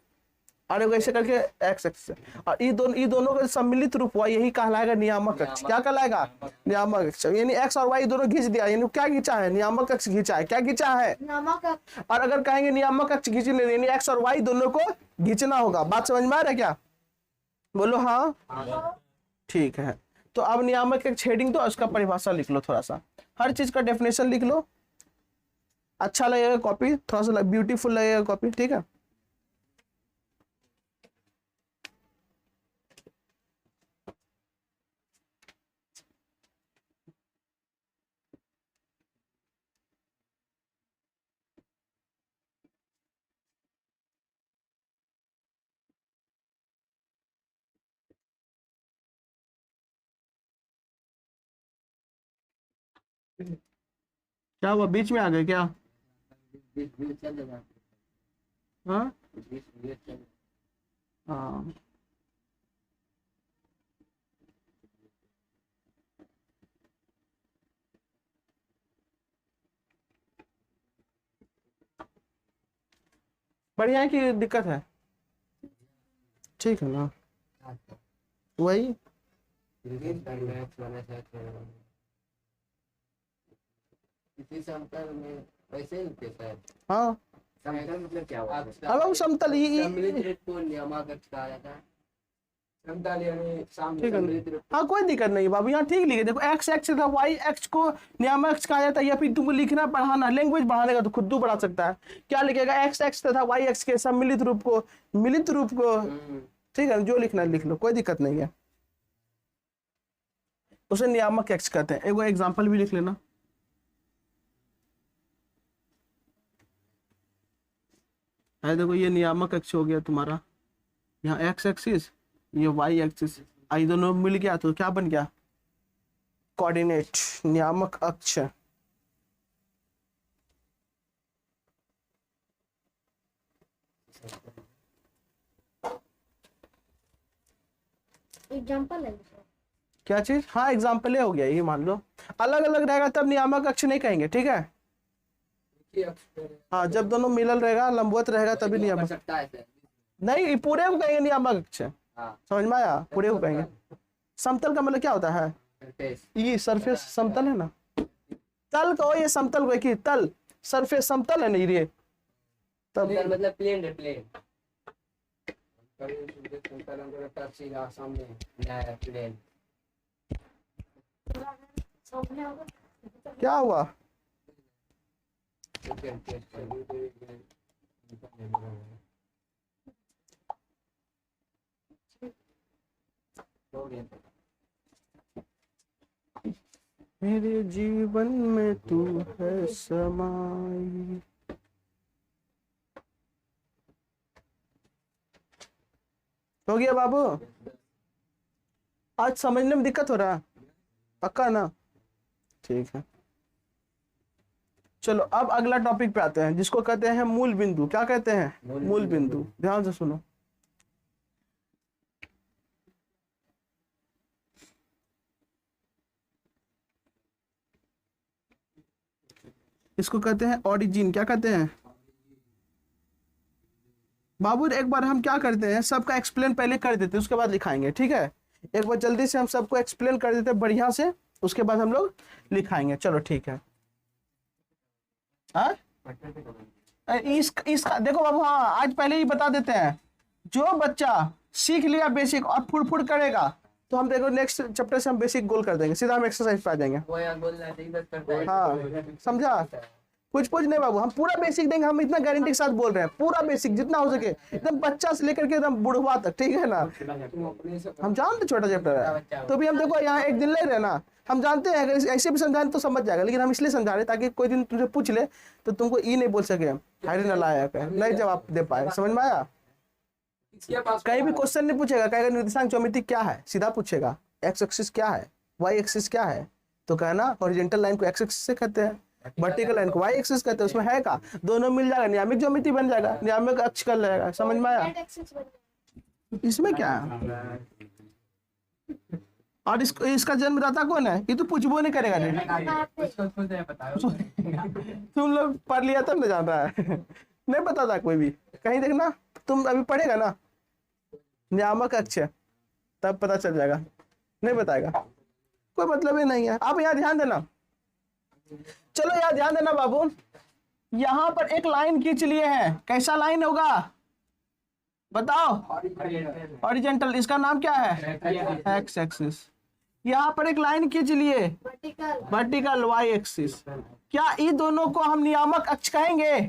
और एगो ऐसे करके एक्स एक्सिस, और ये दोनों का सम्मिलित रूप हुआ, यही कहलाएगा नियामक अक्ष। क्या कहलाएगा, नियामक अक्ष। यानी एक्स और वाई दोनों खींच दिया, यानी क्या खींचा है, नियामक अक्ष खींचा है। क्या खींचा है, नियामक अक्ष। और अगर कहेंगे नियामक अक्ष खींचने, यानी एक्स और वाई दोनों को खींचना होगा। बात समझ में आ रहा है क्या, बोलो हाँ ठीक है। तो अब नियामक अक्ष हेडिंग, तो उसका परिभाषा लिख लो, थोड़ा सा हर चीज का डेफिनेशन लिख लो। अच्छा लगेगा कॉपी, थोड़ा सा ब्यूटीफुल लगेगा कॉपी, ठीक है। क्या हुआ, बीच में आ गए क्या, चल जाएगा। हाँ चल हाँ। बढ़िया है कि दिक्कत है, ठीक है ना, वही। किसी समतल में वैसे ही होते सर। हाँ समतल मतलब क्या हुआ? अब समतल सम्मिलित रूप को नियामक अक्ष कहा जाता है। समतल यानी सामने ठीक है। सम्मिलित रूप। हाँ कोई दिक्कत नहीं बाबू, यहाँ ठीक लिखे। देखो एक्स एक्स था, वाई एक्स को नियामक अक्ष कहा जाता है, या फिर तुमको लिखना पढ़ाना, लैंग्वेज बढ़ाने का तो खुद तू पढ़ा सकता है। क्या लिखेगा, एक्स एक्स तथा वाई एक्स के सम्मिलित रूप को, मिलित रूप को, ठीक है, जो लिखना लिख लो, कोई दिक्कत नहीं है। उसे नियामक अक्ष कहते हैं। एगो एग्जाम्पल भी लिख लेना। है देखो, ये नियामक अक्ष हो गया तुम्हारा, यहाँ एक्स एक्सिस, ये वाई एक्सिस, आई दोनों मिल गया तो क्या बन गया, कोऑर्डिनेट, नियामक अक्ष। एग्जांपल है क्या चीज, हाँ एग्जाम्पल हो गया, ये मान लो। अलग अलग रहेगा तब नियामक अक्ष नहीं कहेंगे, ठीक है। हाँ जब दोनों मिलल रहेगा, लंबवत रहेगा, तभी नियामक। सकता है सर। नहीं, पूरे को कहेंगे नियामक अक्ष। हाँ। समझ में आया, पूरे को कहेंगे। समतल का मतलब क्या होता है, सरफेस। ये सरफेस समतल है ना, तल कहो, ये समतल को कि तल, सरफेस समतल है नहीं रे, तब समतल मतलब प्लेन है, प्लेन। समतल मतलब सीधा सामने। प्लेन। क्या हुआ? मेरे जीवन में तू है समाई। हो गया बाबू? आज समझने में दिक्कत हो रहा है? पक्का ना? ठीक है, चलो अब अगला टॉपिक पे आते हैं, जिसको कहते हैं मूल बिंदु। क्या कहते हैं? मूल बिंदु। ध्यान से सुनो। इसको कहते हैं ओरिजिन। क्या कहते हैं बाबू? एक बार हम क्या करते हैं, सबका एक्सप्लेन पहले कर देते हैं, उसके बाद लिखाएंगे, ठीक है? एक बार जल्दी से हम सबको एक्सप्लेन कर देते हैं बढ़िया से, उसके बाद हम लोग लिखाएंगे। चलो ठीक है। इसका देखो बाबू, हाँ आज पहले ही बता देते हैं, जो बच्चा सीख लिया बेसिक और फुड़ फुड़ करेगा तो हम देखो नेक्स्ट चैप्टर से हम बेसिक गोल कर देंगे, सीधा हम एक्सरसाइज पे आ जाएंगे। वो यार बोल रहा है, बस करता है। हाँ समझा? कुछ नहीं बाबू, हम पूरा बेसिक देंगे, हम इतना गारंटी के साथ बोल रहे हैं, पूरा बेसिक जितना हो सके, एकदम बच्चा से लेकर के एकदम बुढ़वा तक, ठीक है ना? हम जानते छोटा चैप्टर है, तो भी हम देखो यहाँ एक दिन ले रहे हैं ना, हम जानते हैं अगर ऐसे भी समझाएं तो समझ जाएगा, लेकिन हम इसलिए समझा रहे ताकि कोई दिन तुमसे पूछ ले तो तुमको ई नहीं बोल सके, हायरे न लायक है, नहीं जवाब दे पाए। समझ में आया? कहीं भी क्वेश्चन नहीं पूछेगा, कहेगा निर्देशांक ज्योमेट्री क्या है, सीधा पूछेगा एक्स एक्सिस क्या है, वाई एक्सिस क्या है, तो कहना हॉरिजॉन्टल लाइन को एक्स एक्सिस से कहते हैं, वर्टिकल लाइन को वाई एक्सिस कहते हैं, उसमें है का दोनों मिल जाएगा, नियामिक ज्योमेट्री बन जाएगा, नियामिक अक्ष कर जाएगा। समझ में आया? इसमें क्या है? और इसका जन्मदाता कौन है? ये तो पूछबो नहीं करेगा नहीं। तुम लोग पढ़ लिया तब न जान रहा है। नहीं पता था कोई भी, कहीं देखना, तुम अभी पढ़ेगा ना नियामक अक्ष तब पता चल जाएगा, नहीं बताएगा, कोई मतलब ही नहीं है। आप यहाँ ध्यान देना, चलो यहाँ ध्यान देना बाबू, यहाँ पर एक लाइन खींच लिए हैं, कैसा लाइन होगा बताओ? हॉरिजॉन्टल। इसका नाम क्या है? X axis. यहाँ पर एक लाइन खींच लिए वर्टिकल, वाई एक्सिस। क्या ये दोनों को हम नियामक अक्ष कहेंगे?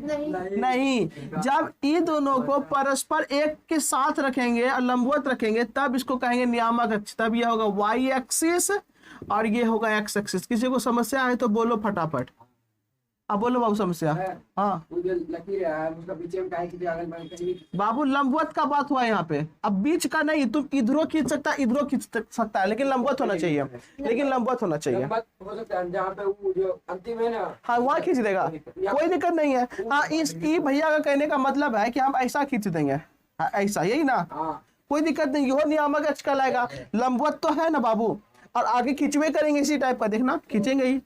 नहीं। जब ये दोनों को परस्पर एक के साथ रखेंगे और लंबवत रखेंगे तब इसको कहेंगे नियामक अक्ष। तब यह होगा वाई एक्सिस और ये होगा एक्स एक्सिस। किसी को समस्या है तो बोलो फटाफट। अब बोलो बाबू समस्या। हाँ बाबू, लंबवत का बात हुआ यहाँ पे, अब बीच का नहीं। तुम इधरों खींच सकता है, इधरों खींच सकता है, लेकिन लंबवत होना चाहिए, लेकिन लंबवत होना चाहिए। हाँ वहाँ खींच देगा, कोई दिक्कत नहीं है। हाँ इस भैया का कहने का मतलब है कि हम ऐसा खींच देंगे, ऐसा, यही ना? कोई दिक्कत नहीं, यो नियामक अक्ष कहलाएगा। लंबवत तो है ना बाबू, और आगे खींचवे करेंगे इसी टाइप का, देखना खींचेंगे ही,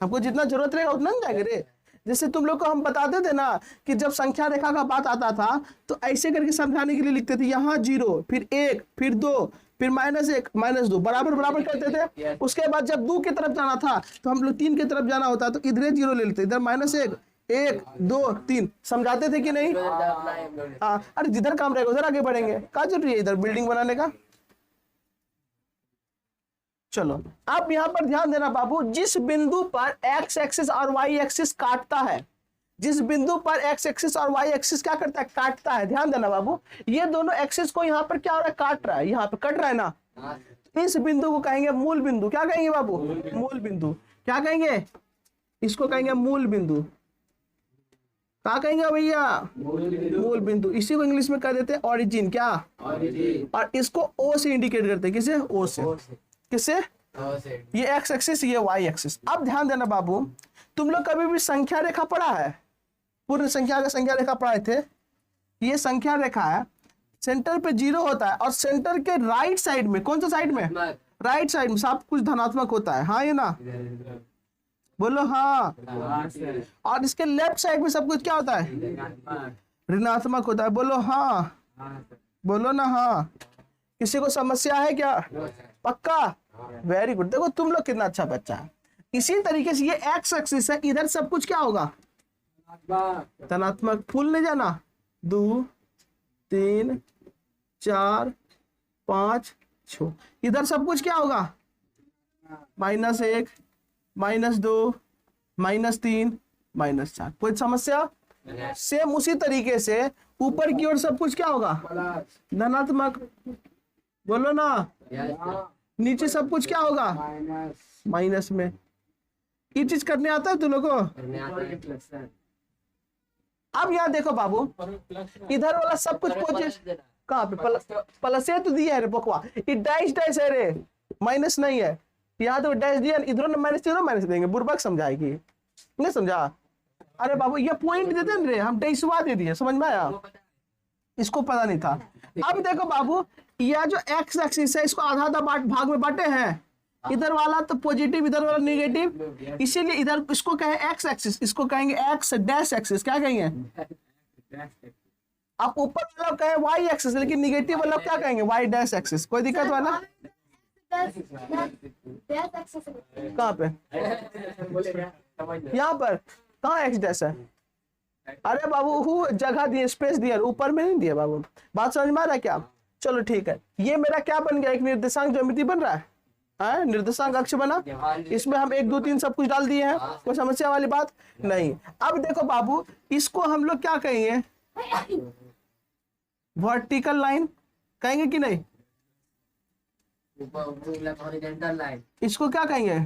हमको जितना जरूरत रहेगा उतना जाएंगे रे। जैसे तुम लोग को हम बताते थे ना कि जब संख्या रेखा का बात आता था तो ऐसे करके समझाने के लिए लिखते थे, यहाँ 0 फिर 1 फिर 2 फिर -1 -2 बराबर बराबर करते थे। उसके बाद जब 2 की तरफ जाना था तो हम लोग 3 की तरफ जाना होता तो इधर 0 ले लेते, इधर -1 1 2 3 समझाते थे कि नहीं? हाँ, अरे जिधर काम रहेगा उधर आगे बढ़ेंगे, क्या जरूरी है इधर बिल्डिंग बनाने का? चलो आप यहाँ पर ध्यान देना बाबू, जिस बिंदु पर एक्स एक्सिस और वाई एक्सिस काटता है, जिस बिंदु पर एक्स एक्सिस और वाई एक्सिस क्या करता है? काटता है। ध्यान देना बाबू, ये दोनों एक्सिस को यहाँ पर क्या हो रहा है? काट रहा है, यहाँ पर कट रहा है ना, इस बिंदु को कहेंगे मूल बिंदु। क्या कहेंगे बाबू? मूल बिंदु। क्या कहेंगे? इसको कहेंगे मूल बिंदु। क्या कहेंगे भैया? मूल बिंदु। इसी को इंग्लिश में कह देते हैं ओरिजिन। क्या? और इसको ओ से इंडिकेट करते हैं, किसे? ओ से। किससे? ये एक्स एक्सिस, ये वाई एक्सिस। अब ध्यान देना बाबू, तुम लोग कभी भी संख्या रेखा पढ़ा है? पूर्ण संख्या का संख्या रेखा पढ़ाए थे? ये संख्या रेखा है, सेंटर पे 0 होता है और सेंटर के राइट साइड में, कौन सा साइड में? राइट साइड में सब कुछ धनात्मक होता है। हाँ ये ना? बोलो हाँ। और इसके लेफ्ट साइड में सब कुछ क्या होता है? ऋणात्मक होता है। बोलो हाँ। बोलो ना हाँ। किसी को समस्या है क्या? पक्का? Very good. देखो तुम लोग कितना अच्छा बच्चा है। इसी तरीके से ये एक्स एक्सिस है, इधर सब कुछ क्या होगा? धनात्मक। फुल ले जाना, 2 3 4 5 6, इधर सब कुछ क्या होगा? -1 -2 -3 -4। कोई समस्या? सेम उसी तरीके से ऊपर की ओर सब कुछ क्या होगा? प्लस धनात्मक। बोलो ना। नीचे सब कुछ क्या होगा? माइनस माइनस में। ये चीज करने आता है तुम लोगों को? करने आता है। प्लस सर अब यहाँ देखो बाबू, इधर वाला सब कुछ पॉजिटिव। कहाँ पे प्लस? प्लस है तो दिया है रे बकवा, ये डैश डैश है रे, माइनस नहीं है। यहाँ तो डैश दिया, इधर ना माइनस, इधर माइनस देंगे, बुर्बक समझाएगी, नहीं समझा? अरे बाबू ये पॉइंट देते ना रे, हम डैशवा दे दिए, समझ में आया? इसको पता नहीं था। अब देखो बाबू, यह जो एक्स एक्सिस है इसको आधा आधा भाग में बांटे हैं, इधर वाला तो पॉजिटिव, इधर वाला नेगेटिव, इसीलिए इधर इसको कहे एक्स एक्सिस, इसको कहेंगे एक्स डैश एक्सिस। क्या कहेंगे? आप ऊपर वाला कहे वाई एक्सिस, लेकिन निगेटिव वाला क्या कहेंगे? Y dash axis. कोई दिक्कत वाला? कहाँ पे? यहाँ पर कहाँ एक्स डैश है? अरे बाबू जगह दिए, स्पेस दिया, ऊपर में नहीं दिया बाबू। बात समझ में आ रहा है क्या? चलो ठीक है, ये मेरा क्या बन गया? एक निर्देशांक ज्यामिति बन रहा है, निर्देशांक अक्ष बना। इसमें हम 1 2 3 सब कुछ डाल दिए हैं, कोई समस्या वाली बात नहीं। अब देखो बाबू, इसको हम लोग क्या कहेंगे? वर्टिकल लाइन कहेंगे कि नहीं? Horizontal line. इसको क्या कहेंगे?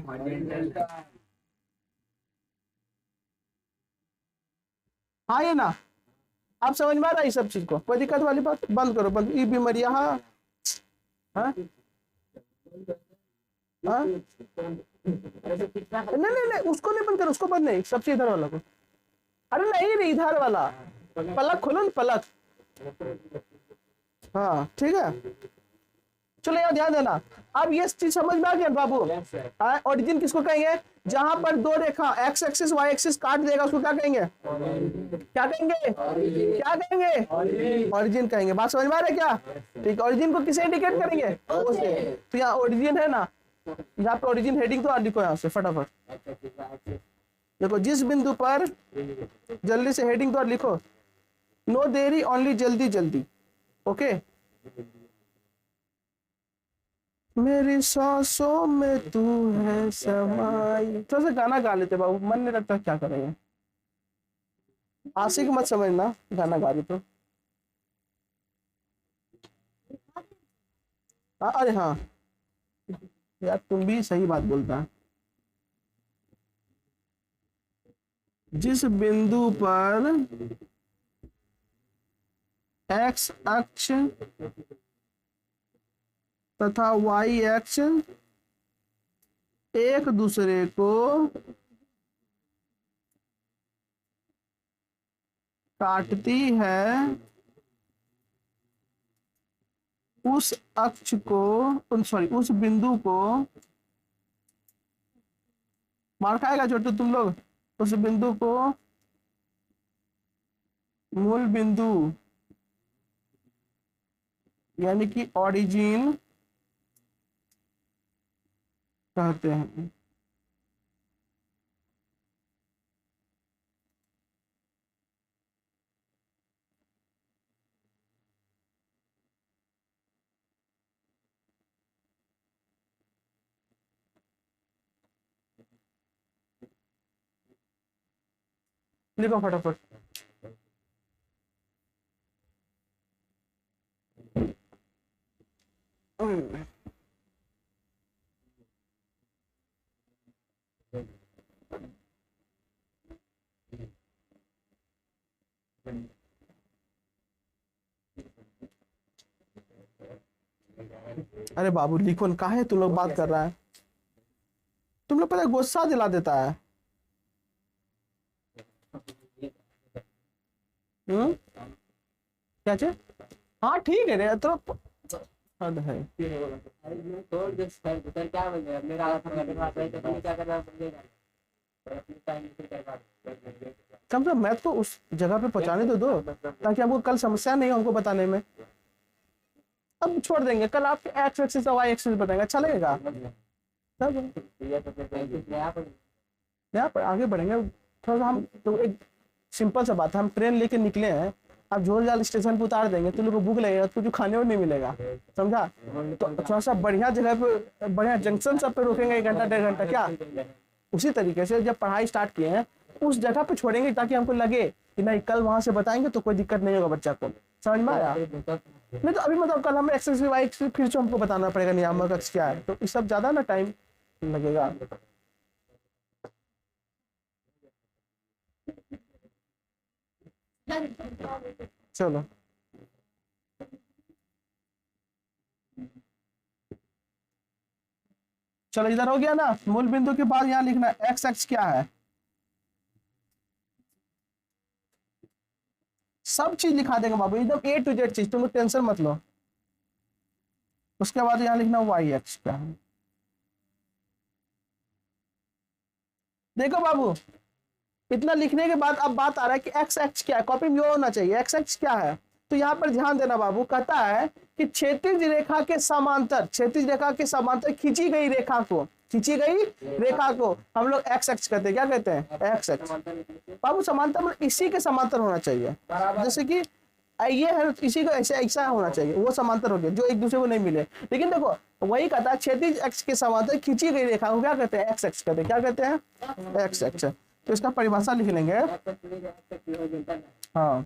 हाँ ये ना, आप समझ में आ रहा है इस सब चीज को? कोई दिक्कत वाली बात? बंद करो, बंद। ये बीमारी हाँ हाँ हाँ, नहीं नहीं नहीं, उसको नहीं बंद करो, उसको बंद नहीं, सबसे इधर वाला को। अरे नहीं नहीं, इधर वाला पलक खोलो ना, पलक। हाँ ठीक है, चलो यार ध्यान देना। अब ये चीज समझ में आ गया बाबू? ओरिजिन किसको कहेंगे? जहां पर दो रेखा एक्स एक्सिस वाई एक्सिस काट देगा उसको क्या कहेंगे? क्या कहेंगे? क्या कहेंगे? ओरिजिन कहेंगे। बात समझ में आ रहा है क्या? ठीक, ओरिजिन को किसे इंडिकेट करेंगे? ओ से। तो यहाँ ओरिजिन है ना, यहाँ पे ओरिजिन हेडिंग तो लिखो यहाँ से फटाफट। देखो जिस बिंदु पर, जल्दी से हेडिंग तो लिखो, नो देरी ओनली जल्दी जल्दी। ओके, मेरी सांसों में तू है समाई। थोड़ा सा गाना गा लेते बाबू, मन नहीं लगता क्या करेंगे? आशिक मत समझना, गाना गा रही तो। अरे हाँ यार, तुम भी सही बात बोलता है। जिस बिंदु पर एक्स अक्ष तथा वाई अक्ष एक दूसरे को काटती है, उस अक्ष को, सॉरी उस बिंदु को, मार खाएगा छोटू तुम लोग, उस बिंदु को मूल बिंदु यानी कि ओरिजिन कहते हैं। लिखो फटाफट। अरे बाबू लिखो, काहे तुम लोग बात कर रहा है? तुम लोग पता है गुस्सा दिला देता है। क्या चीज? हाँ ठीक है रे, तो हद है। छोड़ दे सर, सर क्या बोल रहे हैं? मेरा हाथ पकड़ के बात है तो तुम्हें क्या करना पड़ेगा? कम से कम मैथ को उस जगह पे पहुंचाने तो दो, ताकि हमको कल समस्या नहीं हो हमको बताने में। अब छोड़ देंगे, कल आप एक्स एक्सिस और वाई एक्सिस बताएंगे, अच्छा लगेगा तब यहाँ पर आगे बढ़ेंगे। थोड़ा सा हम तो एक सिंपल सा बात है, हम ट्रेन लेके निकले हैं, अब झोलझाल स्टेशन पे उतार देंगे तो लोग को भूख लगेगा तो कुछ खाने को नहीं मिलेगा, समझा। तो थोड़ा सा बढ़िया जगह पे, बढ़िया जंक्शन सब पे रोकेंगे 1 घंटा 1.5 घंटा, क्या उसी तरीके से जब पढ़ाई स्टार्ट किए हैं उस जगह पे छोड़ेंगे ताकि हमको लगे कि नहीं कल वहां से बताएंगे तो कोई दिक्कत नहीं होगा बच्चा को, समझ में आया। नहीं तो अभी मतलब कल हमें एक्स वाई एक्स फिर से हमको बताना पड़ेगा नियामक अक्ष क्या है, तो इस सब ज्यादा ना टाइम लगेगा। चलो चलो इधर हो गया ना। मूल बिंदु के बाद यहाँ लिखना एक्स एक्स क्या है, सब चीज लिखा देंगे बाबू एकदम A to Z चीज, तुम टेंशन मत लो। उसके बाद यहाँ लिखना वाई एक्स क्या है। देखो बाबू इतना लिखने के बाद अब बात आ रहा है कि एक्स एक्स क्या है, कॉपी में होना चाहिए एक्स एक्स क्या है। तो यहाँ पर ध्यान देना बाबू, कहता है कि क्षैतिज रेखा के समांतर, क्षैतिज रेखा के समांतर खींची गई रेखा को, खींची गई रेखा को हम लोग एक्स एक्स कहते हैं, क्या कहते हैं एक्स एक्स। बाबू समांतर मतलब इसी के समांतर होना चाहिए, जैसे कि ये है इसी को ऐसे ऐसा होना चाहिए, वो समांतर हो गया जो एक दूसरे को नहीं मिले। लेकिन देखो वही कहता है क्षैतिज एक्स के समांतर खींची गई रेखा को क्या कहते हैं एक्स एक्स कहते हैं, क्या कहते हैं एक्स एक्स। तो इसका परिभाषा लिख लेंगे। हाँ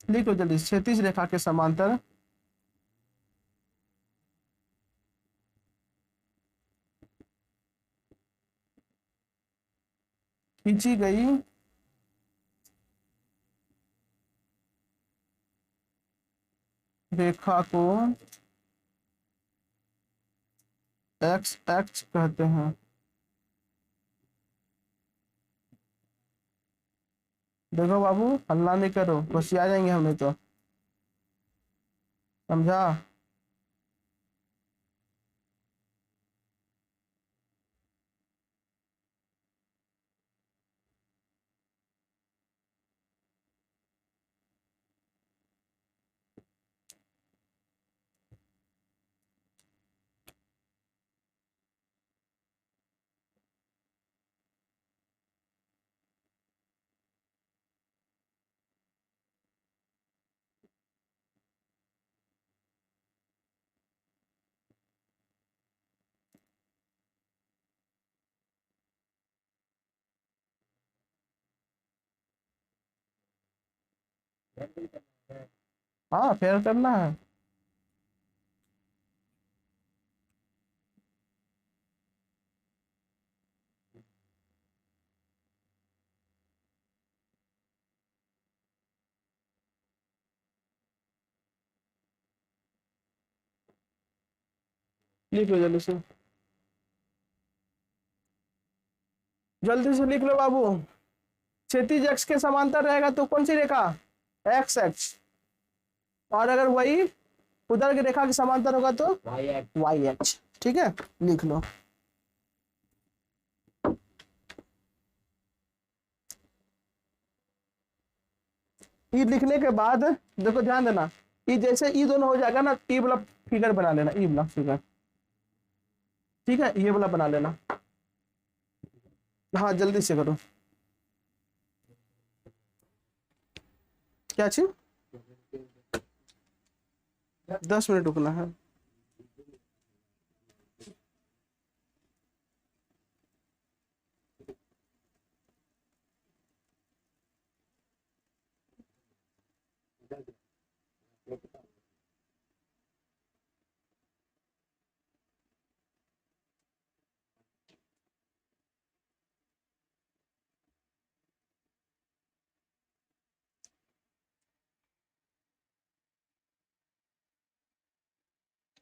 लिख लो जल्दी, क्षैतिज रेखा के समांतर खींची गई रेखा को एक्स एक्स कहते हैं। देखो बाबू हल्ला नहीं करो, बस आ जाएंगे हमें तो, समझा। हाँ फेयर करना है। लिख लो जल्दी से, जल्दी से लिख लो बाबू। क्षैतिज एक्स के समांतर रहेगा तो कौन सी रेखा एक्स एक्स, और अगर वही उधर की रेखा के समांतर होगा तो वाई एक्स, ठीक है लिख लो। ई लिखने के बाद देखो ध्यान देना, ई जैसे ई दोनों हो जाएगा ना, ई वाला फिगर बना लेना, ई वाला फिगर, ठीक है ये वाला बना लेना। हाँ जल्दी से करो, क्या चीज 10 मिनट रुकना है।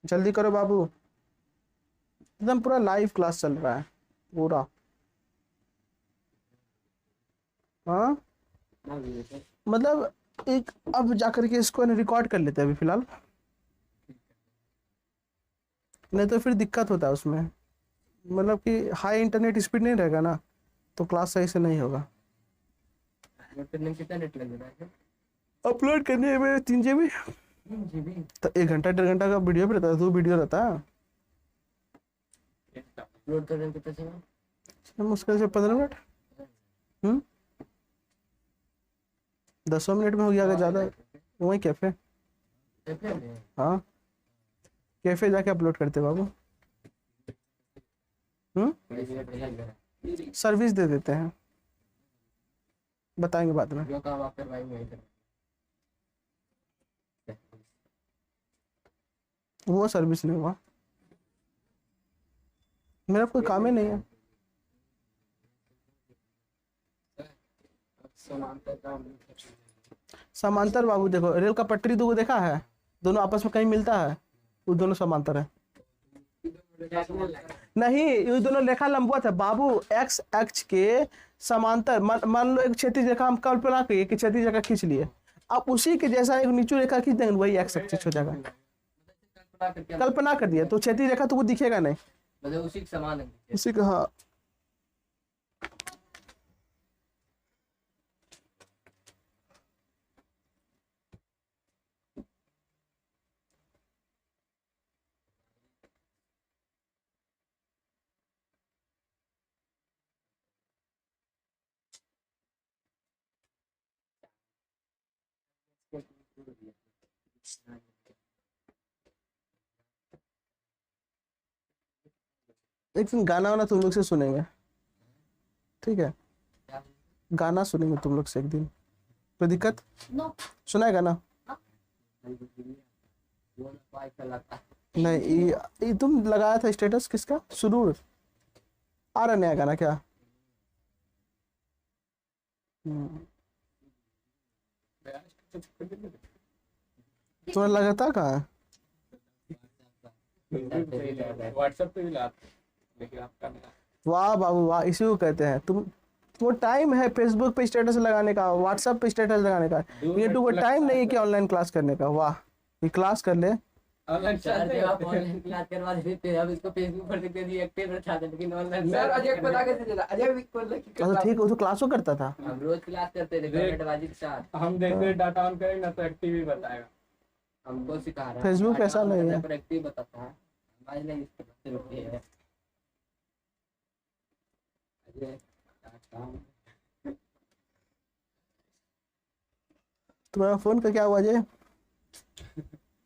जल्दी करो बाबू, एकदम पूरा लाइव क्लास चल रहा है पूरा। हाँ मतलब एक अब जाकर के इसको रिकॉर्ड कर लेते हैं अभी फिलहाल, नहीं तो फिर दिक्कत होता है उसमें, मतलब कि हाई इंटरनेट स्पीड नहीं रहेगा ना तो क्लास सही से नहीं होगा। कितना नेट लग रहा है? अपलोड करने में 3 GB तो 1 घंटा 1.5 घंटा का वीडियो भी रहता है, 2 वीडियो रहता है। अपलोड करने में कितना समय? मुश्किल से 15 मिनट। 10 मिनट में हो गया, अगर ज़्यादा वही कैफ़े। हाँ कैफ़े जाके अपलोड करते बाबू। सर्विस दे देते हैं, बताएंगे बाद में। जो काम आप करवाएंगे वही करें। वो सर्विस नहीं हुआ, मेरा कोई काम ही नहीं है। समांतर काम समांतर बाबू देखो, रेल का पटरी दो देखा है, दोनों आपस में कहीं मिलता है, वो दोनों समांतर है। नहीं, ये दोनों रेखा लंबवत है बाबू, एक्स अक्ष के समांतर। मान लो एक क्षैतिज रेखा हम कल्पना करिए कि क्षैतिज रेखा खींच लिए, आप उसी के जैसा एक नीचे रेखा खींच देंगे, वही एक्स अक्ष हो जाएगा। कल्पना कर दिया तो क्षैतिज रेखा तो वो दिखेगा नहीं, मतलब उसी के समान है। उसी का। हाँ एक दिन गाना वाना तुम लोग से सुनेंगे, ठीक है? गाना सुनेंगे तुम लोग से एक दिन, कोई दिक्कत? सुनाए गाना? नहीं, ये तुम लगाया था स्टेटस किसका? सुरूर आ रहा नया गाना क्या? तुम्हें लगा था कहाँ है? व्हाट्सएप पे भी लाते, लेकिन आपका नहीं। वाह बाबू वाह, इसी को कहते हैं तुम। वो टाइम है फेसबुक पे स्टेटस लगाने का, व्हाट्सएप पे स्टेटस लगाने का, यूट्यूब पर टाइम नहीं है कि ऑनलाइन क्लास करने का। वाह, ये क्लास कर ले। ऑनलाइन सर जब आप ऑनलाइन क्लास करवा देते हैं, अब इसको फेसबुक पर देख के एक्टिव रखा था, लेकिन ऑनलाइन सर अजय को पता कैसे चला? अजय भी बोल कि अच्छा ठीक है, वो तो क्लासों करता था। हम रोज क्लास करते थे गवर्नमेंट के साथ। हम देखते डाटा ऑन करेंगे ना तो एक्टिव ही बताएगा। हमको सिखा रहा है फेसबुक ऐसा नहीं है। पर एक्टिव बताता है, हमारे लिए इसके बच्चे लोग के है। अजय काम तुम्हारा फोन का क्या हुआ अजय?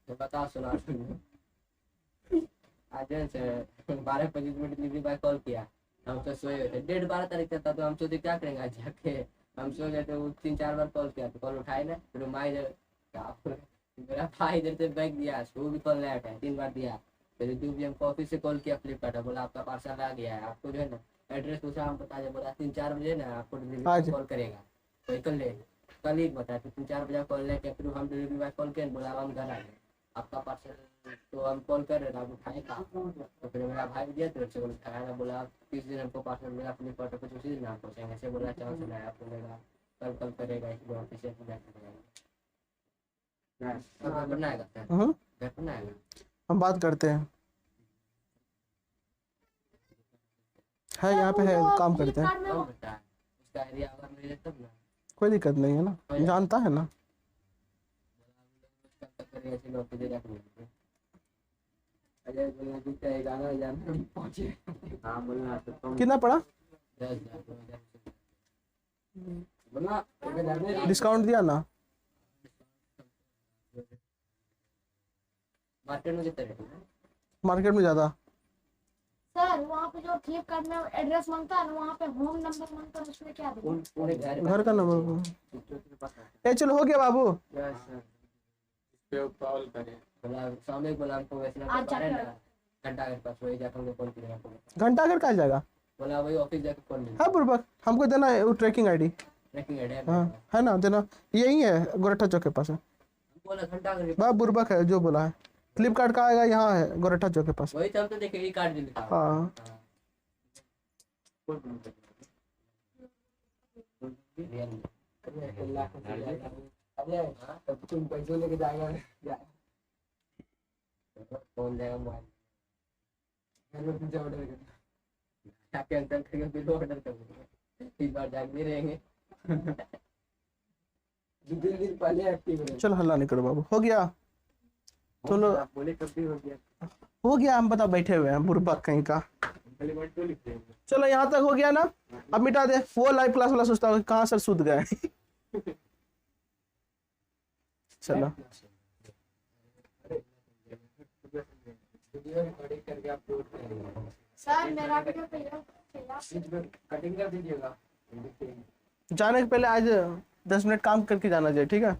तो बताओ, सुना। आज से 12:25 डिलीवरी बॉय कॉल किया, हम तो सोए हुए थे, 12:30 तारीख था, तो हम सोचे क्या करेंगे आज जाके। हम सो गए थे, वो 3-4 बार कॉल किया तो कॉल उठाए ना, फिर माँ इधर मेरा भाई इधर से बैग दिया, वो भी कॉल नहीं उठाया, 3 बार दिया। फिर हमको ऑफिस से कॉल किया फ्लिपकार्ट, बोला आपका पार्सल आ गया है, आपको जो है ना एड्रेस पूछा, हम बता दिया, बोला 3-4 बजे ना आपको डिलीवरी कॉल करेगा। तो कल ही बताया, फिर 3-4 बजे कॉल लेके फिर हम डिलीवरी बॉय कॉल किया, बोला हम घर आ गए, आपका पार्सल। तो हम कॉल कर रहे थे, आप उठाए था, तो फिर मेरा भाई दिया तो से उठाया ना, बोला 30 दिन हमको पार्सल मिला फ्लिपकार्ट पर, कुछ उसी दिन आप पहुँचेंगे। ऐसे बोला चांस नहीं आपको मिलेगा, कल करेगा, इसलिए ऑफिस से घर पर ना आएगा, घर पर ना आएगा, हम बात करते हैं। है यहाँ पे है, काम करते हैं, उसका एरिया अगर मिले तब ना, कोई दिक्कत नहीं है ना, जानता है ना। अजय बोलना कि क्या गाना जाना पहुंचे। हाँ बोलना तो कितना पड़ा? 10,000 बोलना डिस्काउंट दिया ना? मार्केट में कितना रेट है? मार्केट में ज्यादा। सर वहाँ पे जो फ्लिपकार्ट में एड्रेस मांगता है ना, वहाँ पे होम नंबर मांगता है, उसमें क्या दें? पूरे घर का नंबर। ए चलो हो गया बाबू। पे कॉल करें। बोला सामने बोला हमको वैसे अच्छा, ना घंटा घर पास वही जाकर हमको कॉल किया, घंटा घर कहाँ जाएगा? बोला वही ऑफिस जाकर कॉल मिला। हाँ बुर्बक, हमको देना है वो ट्रैकिंग आईडी। ट्रैकिंग आईडी हाँ है ना, देना। यही है, गोरठा चौक के पास है। बोला घंटा घर बा बुर्बक है जो बोला है। फ्लिपकार्ट का आएगा, यहाँ है गोरठा चौक के पास। वही तो हम तो देखे ई कार्ड लिखा। हाँ अजय तब तुम पैसे लेके जाएगा कौन जाएगा मोबाइल घर में पिज्जा ऑर्डर कर। जाके अंदर करके बिल ऑर्डर कर देंगे, इस बार जाके रहेंगे। 2-3 दिन पहले एक्टिव है। चलो हल्ला नहीं करो बाबू, हो गया। चलो आप बोले कब भी हो गया, हो गया, हम पता बैठे हुए हैं बुर्बक कहीं का। खाली वर्ड तो लिख देंगे। चलो यहाँ तक हो गया ना, अब मिटा दे। वो लाइव क्लास वाला सोचता होगा कहाँ सर सूद गए। चलो वीडियो रिकॉर्डिंग करके अपलोड करेंगे। सर मेरा वीडियो तैयार बीच में कटिंग कर दीजिएगा। जाने के पहले आज 10 मिनट काम करके जाना चाहिए, ठीक है?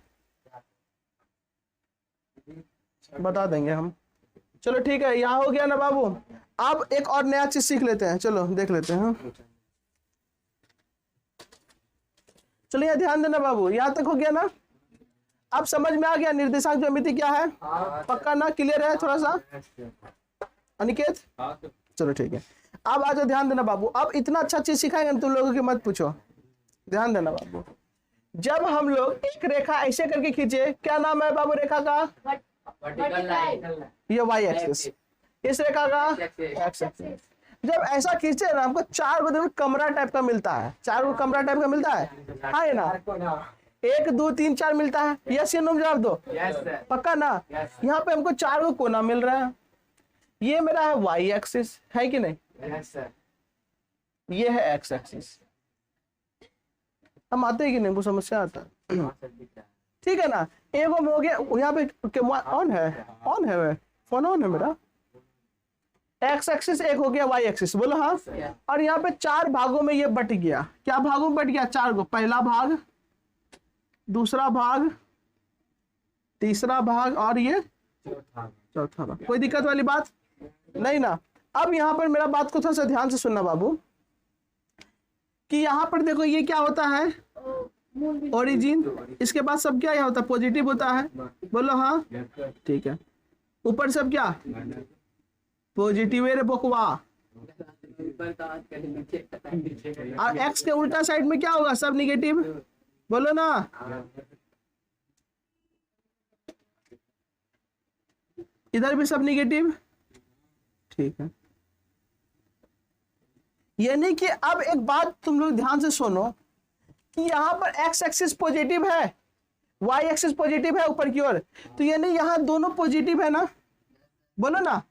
बता देंगे हम। चलो ठीक है, यहाँ हो गया ना बाबू। अब एक और नया चीज सीख लेते हैं, चलो देख लेते हैं। चलो यहाँ ध्यान देना बाबू, यहाँ तक हो गया ना? अब समझ में आ गया निर्देशांक ज्यामिति क्या है? पक्का ना? क्लियर है थोड़ा सा अनिकेत? चलो ठीक है, अब आ जाओ, ध्यान देना बाबू। अब इतना अच्छा चीज सिखाएंगे ना, तुम लोगों की मत पूछो, ध्यान देना बाबू। जब हम लोग एक रेखा ऐसे करके खींचे, क्या नाम है बाबू रेखा का? वर्टिकल लाइन, ये वाई एक्सिस, इस रेखा का एक्स एक्सिस। जब ऐसा खींचे ना, हमको 4 गो देखो कमरा टाइप का मिलता है, 4 गो कमरा टाइप का मिलता है, हाँ ना? 1 2 3 4 मिलता है। यस या नो जवाब दो। पक्का ना? यहाँ पे हमको 4 गो कोना मिल रहा है। ये मेरा है वाई एक्सिस, है कि नहीं? ये है एक्स एक्सिस। हम आते हैं कि नहीं, वो समस्या आता है, ठीक है ना? एगो में हो गया, यहाँ पे ऑन है, ऑन है, फोन ऑन है मेरा। एक्स एक्सिस एक हो गया, वाई एक्सिस, बोलो हाँ। और यहाँ पे 4 भागों में ये बट गया। क्या भागों में बट गया? 4 गो। पहला भाग, दूसरा भाग, तीसरा भाग और ये चौथा भाग। कोई दिक्कत वाली बात नहीं ना? अब यहाँ पर मेरा बात को थोड़ा सा ध्यान से सुनना बाबू, कि यहाँ पर देखो ये क्या होता है? ओरिजिन। इसके बाद सब क्या यहाँ होता है? पॉजिटिव होता है, बोलो हाँ, ठीक है। ऊपर सब क्या? पॉजिटिव रे बकवा। और एक्स के उल्टा साइड में क्या होगा? सब निगेटिव, बोलो ना। इधर भी सब निगेटिव, ठीक है। ये नहीं कि अब एक बात तुम लोग ध्यान से सुनो, कि यहाँ पर एक्स एक्सिस पॉजिटिव है, वाई एक्सिस पॉजिटिव है ऊपर की ओर, तो ये नहीं यहाँ दोनों पॉजिटिव है ना, बोलो ना।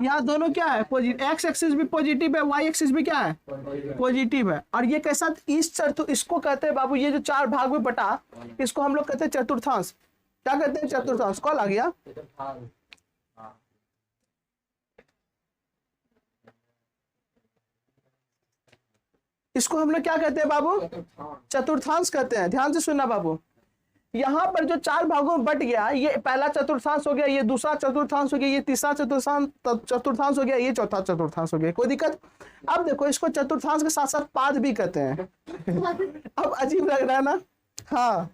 यहाँ दोनों क्या है? पॉजिटिव। एक्स एक्सिस भी पॉजिटिव है, वाई एक्सिस भी क्या है? पॉजिटिव है। और ये कैसा? इसको कहते हैं बाबू, ये जो 4 भाग में बटा, इसको हम लोग कहते हैं चतुर्थांश। क्या कहते हैं? चतुर्थांश। कॉल आ गया? इसको हम लोग क्या कहते हैं बाबू? चतुर्थांश कहते हैं। ध्यान से सुनना बाबू, यहाँ पर जो 4 भागों में बट गया, ये पहला चतुर्थांश हो गया, ये दूसरा चतुर्थांश हो गया, ये तीसरा चतुर्थांश हो गया, ये चौथा चतुर्थांश हो गया। कोई दिक्कत? अब देखो, इसको चतुर्थांश के साथ साथ पाद भी कहते हैं। अब अजीब लग रहा है ना? हाँ,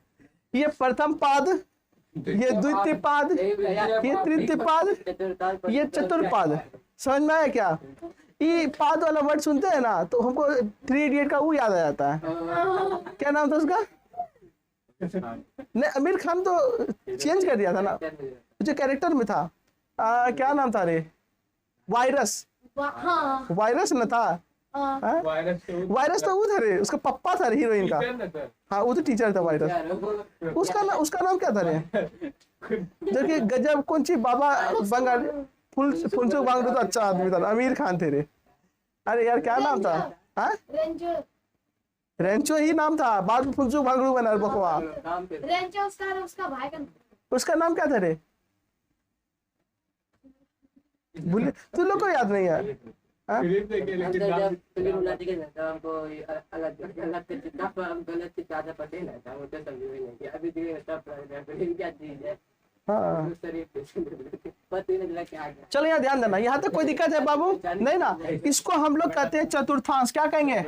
ये प्रथम पाद, ये द्वितीय पाद, ये तृतीय पाद, ये चतुर्पाद। समझ में आया क्या? ये पाद वाला वर्ड सुनते हैं ना, तो हमको 3 इडियट का वो याद आ जाता है। क्या नाम था उसका? नहीं, आमिर खान तो चेंज कर दिया था ना, जो कैरेक्टर में था। क्या नाम था रे? वायरस। वायरस न था? वायरस तो वो था रे, उसका पप्पा था रे हीरोइन का। हाँ, वो तो टीचर था वायरस। उसका नाम क्या था रे? जो कि गजब कौन सी बाबा बंगाली फुलसुक बांगड़ू, तो अच्छा आदमी था, आमिर खान थे रे। अरे यार क्या नाम था? हाँ, रेंचो ही नाम था, बाद में फुलसुक बांगड़ू बना बकवा। रेंचो उसका भाई का। उसका नाम क्या था रे? भूल, तुम लोग को याद नहीं है? हाँ, चलो यहाँ ध्यान देना, यहाँ तक कोई दिक्कत है बाबू? नहीं ना? इसको हम लोग कहते हैं चतुर्थांश। क्या कहेंगे?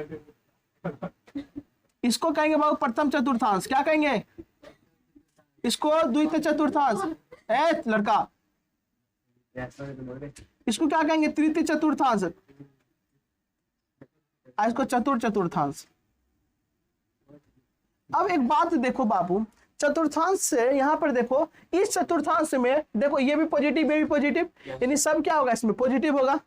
इसको कहेंगे बाबू प्रथम चतुर्थांश। क्या कहेंगे? इसको द्वितीय चतुर्थांश। लड़का, इसको क्या कहेंगे? तृतीय चतुर्थांश। इसको चतुर्थांश। अब एक बात देखो बाबू, चतुर्थांश से यहाँ पर देखो, इस चतुर्थांश में देखो, ये भी पॉजिटिव, ये भी पॉजिटिव, यानी सब क्या होगा? इसमें पॉजिटिव होगा।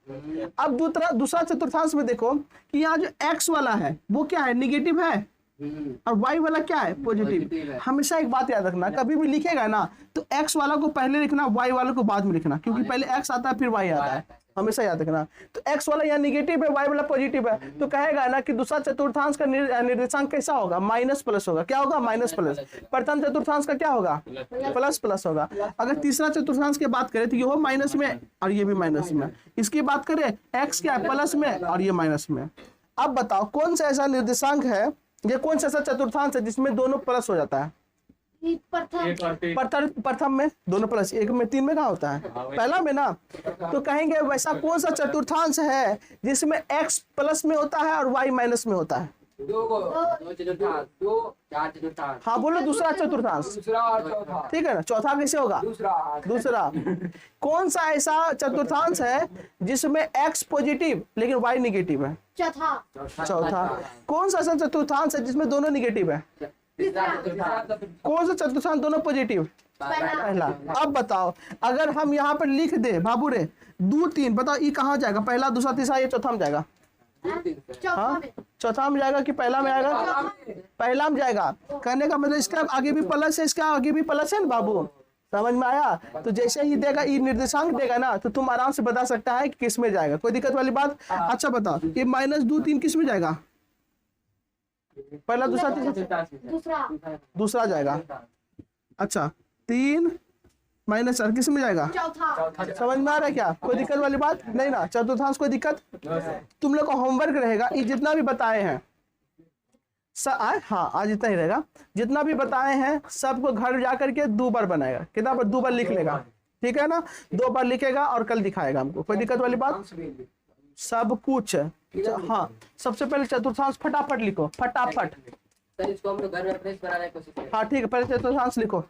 अब दूसरा चतुर्थांश में देखो कि यहाँ जो एक्स वाला है वो क्या है? निगेटिव है, और y वाला क्या है, पॉजिटिव। Positive है। हमेशा एक बात याद रखना, कभी भी लिखेगा ना तो x वाला को पहले लिखना, y वाले को बाद में लिखना, क्योंकि पहले x आता है फिर y आता है, हमेशा याद रखना। तो x वाला यहाँ निगेटिव है, y वाला पॉजिटिव है, तो कहेगा ना कि दूसरा चतुर्थांश का निर्देशांक कैसा होगा, माइनस प्लस होगा। क्या होगा, माइनस प्लस। प्रथम चतुर्थांश का क्या होगा, प्लस प्लस होगा। अगर तीसरा चतुर्थांश की बात करें तो ये हो माइनस में और ये भी माइनस में। इसकी बात करें x क्या है, प्लस में और ये माइनस में। अब बताओ कौन सा ऐसा निर्देशांक है, ये कौन सा ऐसा चतुर्थांश है जिसमें दोनों प्लस हो जाता है। प्रथम में दोनों प्लस, एक में 3 में कहाँ होता है, पहला में ना। तो कहेंगे वैसा कौन सा चतुर्थांश है जिसमें x प्लस में होता है और y माइनस में होता है। दो चतुर्थांश, दो चार चतुर्थांश। हाँ बोलो, दूसरा चतुर्थांश। दूसरा और चौथा। ठीक है ना, चौथा कैसे होगा, दूसरा। कौन सा ऐसा चतुर्थांश है जिसमें x पॉजिटिव लेकिन y निगेटिव है, चौथा। कौन सा ऐसा चतुर्थांश है जिसमें दोनों निगेटिव है, कौन सा चतुर्थांश दोनों पॉजिटिव, पहला। अब बताओ अगर हम यहाँ पर लिख दे बाबू रे 2 3, बताओ ये कहाँ जाएगा, पहला दूसरा तीसरा, ये चौथा में जाएगा। हाँ चौथा में जाएगा कि पहला में आएगा, पहला में जाएगा। कहने का मतलब इसका आगे भी प्लस है, इसका आगे भी प्लस है ना बाबू, समझ में आया। तो जैसे ही देगा ये निर्देशांक देगा ना तो तुम आराम से बता सकता है कि किस में जाएगा, कोई दिक्कत वाली बात। अच्छा बताओ ये -2 3 किस में जाएगा, पहला दूसरा तीसरा, दूसरा जाएगा। अच्छा 3 -4 किस में जाएगा, समझ में आ रहा है क्या, कोई दिक्कत वाली बात नहीं ना, चतुर्थांश कोई दिक्कत। तुम लोग का होमवर्क रहेगा ये जितना भी बताए हैं हाँ आज इतना ही रहेगा, जितना भी बताए हैं सबको घर जा करके 2 बार बनाएगा, कितना बार, 2 बार लिख लेगा, ठीक है ना, 2 बार लिखेगा और कल दिखाएगा हमको, कोई दिक्कत वाली बात। सब कुछ हाँ, सबसे पहले चतुर्थांश फटाफट लिखो, फटाफट। सर इसको हम लोग घर में अभ्यास बनाने की कोशिश करें। हाँ ठीक है, पहले चतुर्थांश लिखो।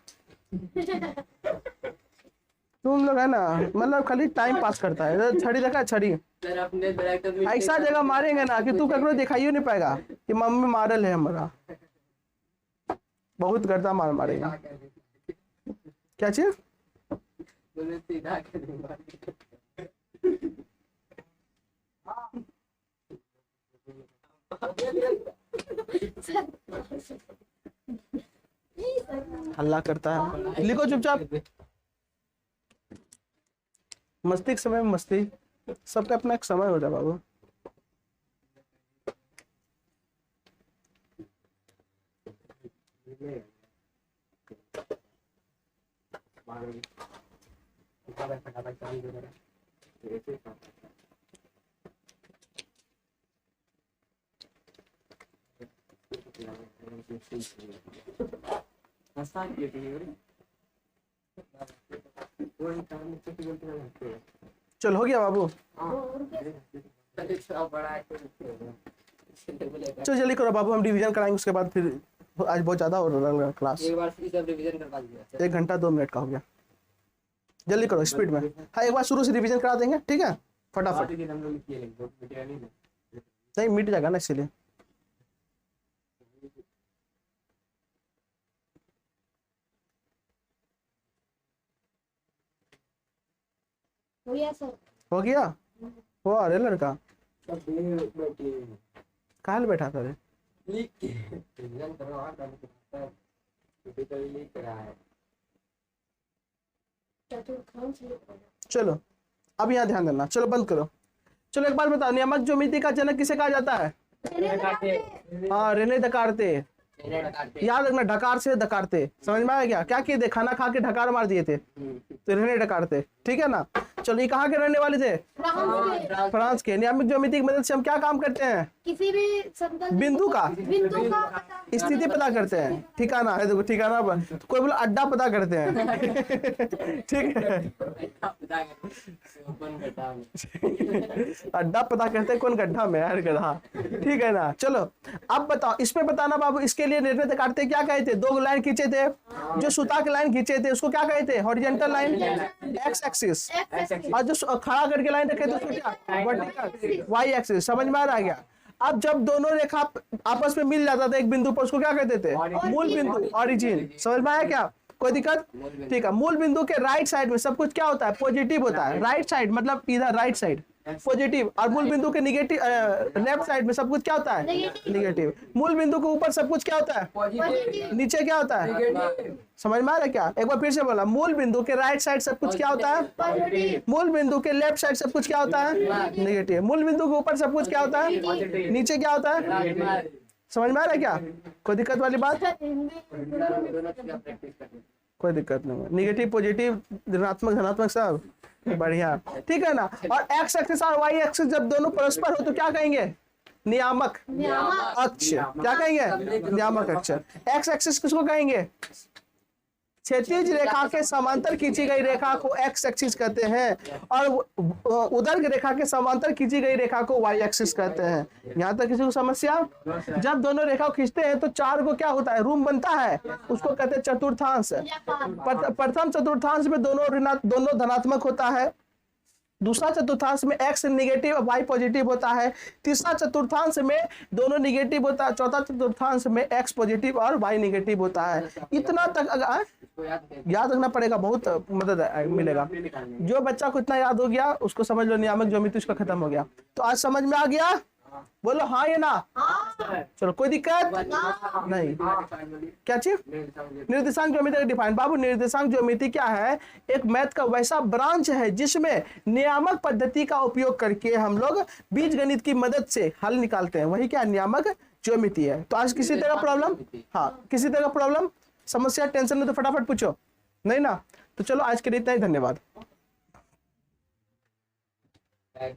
तुम लोग है ना मतलब खाली टाइम पास करता है, छड़ी देखा, छड़ी सर अपने तो ऐसा जगह मारेंगे ना कि तू ककरो दिखाइयो नहीं पाएगा कि मम्मी मारल है हमारा, बहुत गर्दा मार मारेगा। क्या चीज, बोले सीधा के दूंगा। हल्ला करता है, लिखो चुपचाप। मस्ती के समय में मस्ती, सबका अपना एक समय होता है बाबू। चलो हो गया बाबू, चलो जल्दी करो बाबू, हम रिवीजन कराएंगे उसके बाद फिर, आज बहुत ज्यादा हो रहा है क्लास, एक बार फिर सब रिवीजन करवा दीजिए। 1 घंटा 2 मिनट का हो गया, जल्दी करो स्पीड में। हाँ एक बार शुरू से रिवीजन करा देंगे, ठीक है फटाफट, हम लोग किए लेंगे नहीं मिट जाएगा ना इसलिए। हो गया वो, अरे लड़का कहाँ बैठा था रे, रिवीजन करवा रहा है। चलो अब यहाँ ध्यान देना, चलो बंद करो। चलो एक बार बताओ, नियामक ज्योमिति का जनक किसे कहा जाता है, हाँ रेने दकारते, याद रखना डकार से डकारते, समझ में आया क्या, क्या किए थे, खाना खा के ढकार मार दिए थे तो रेने डकारते, ठीक है ना। चलो ये कहाँ के रहने वाले थे, फ्रांस के। नियामक ज्योमिति की मदद से हम क्या काम करते हैं, किसी भी समतल बिंदु का पता स्थिति पता करते हैं, ठिकाना है, देखो ठिकाना पर तो कोई बोला अड्डा पता करते हैं ठीक है, अड्डा पता करते हैं कौन गड्ढा में यार गधा, ठीक है ना। चलो अब बताओ इसमें बताना बाबू, इसके लिए निर्णय काटते क्या कहे थे, 2 लाइन खींचे थे, जो सुता के लाइन खींचे थे उसको क्या कहे थे, हॉरिजॉन्टल लाइन एक्स एक्सिस, और जो खड़ा करके लाइन रखे थे उसको क्या, वर्टिकल वाई एक्सिस, समझ में आ रहा है क्या। अब जब दोनों रेखा आपस में मिल जाता था एक बिंदु पर, उसको क्या कहते थे, मूल बिंदु, ऑरिजिन, समझ में आया क्या, कोई दिक्कत, ठीक है। मूल बिंदु के राइट साइड में सब कुछ क्या होता है, पॉजिटिव होता है, राइट साइड मतलब इधर राइट साइड, पॉजिटिव, और मूल बिंदु के निगेटिव लेफ्ट साइड में सब कुछ क्या होता है? निगेटिव। मूल बिंदु के ऊपर सब कुछ क्या होता है? पॉजिटिव नीचे क्या होता है? नेगेटिव समझ में आ रहा है क्या? एक बार फिर से बोला, मूल बिंदु के राइट साइड सब कुछ क्या होता है? पॉजिटिव। मूल बिंदु के लेफ्ट साइड सब कुछ क्या होता है? नेगेटिव। मूल बिंदु के ऊपर सब कुछ क्या होता है? नीचे क्या होता है? समझ में आ रहा है क्या? कोई दिक्कत वाली बात? हिंदी दोनों चीज प्रैक्टिस करते कोई दिक्कत नहीं है। निगेटिव पॉजिटिव ऋणात्मक धनात्मक सब बढ़िया, ठीक है ना। और एक्स एक्सिस और वाई एक्सिस जब दोनों परस्पर हो तो क्या कहेंगे? नियामक नियामक अक्ष। क्या कहेंगे? नियामक अक्ष। एक्स एक्सिस किसको कहेंगे? क्षैतिज रेखा के समांतर खींची गई रेखा को एक्स एक्सिस कहते हैं, और उदर्ग रेखा के समांतर खींची गई रेखा को वाई एक्सिस कहते हैं। यहाँ तक किसी को समस्या? जब दोनों रेखा खींचते हैं तो चार को क्या होता है? रूम बनता है, उसको कहते हैं चतुर्थांश। प्रथम चतुर्थांश में दोनों धनात्मक होता है, दूसरा चतुर्थांश में एक्स नेगेटिव वाई पॉजिटिव होता है, तीसरा चतुर्थांश में दोनों निगेटिव होता है, चौथा चतुर्थांश में एक्स पॉजिटिव और वाई नेगेटिव होता है। इतना तक अगर याद रखना पड़ेगा, बहुत मदद मिलेगा। जो बच्चा को इतना याद हो गया उसको समझ लो नियामक ज्योमेट्री उसका खत्म हो गया। तो आज समझ में आ गया? बोलो हाँ या ना? चलो, कोई दिक्कत नहीं। क्या चीज? निर्देशांक ज्योमेट्री डिफाइन। बाबू, निर्देशांक ज्योमेट्री क्या है? एक मैथ का वैसा ब्रांच है जिसमें नियामक पद्धति का उपयोग करके हम लोग बीजगणित की मदद से हल निकालते हैं, वही क्या नियामक ज्योमेट्री है। तो आज किसी तरह प्रॉब्लम, हाँ किसी तरह प्रॉब्लम, समस्या, टेंशन में तो फटाफट पूछो, नहीं ना? तो चलो आज के लिए इतना ही, धन्यवाद। हैं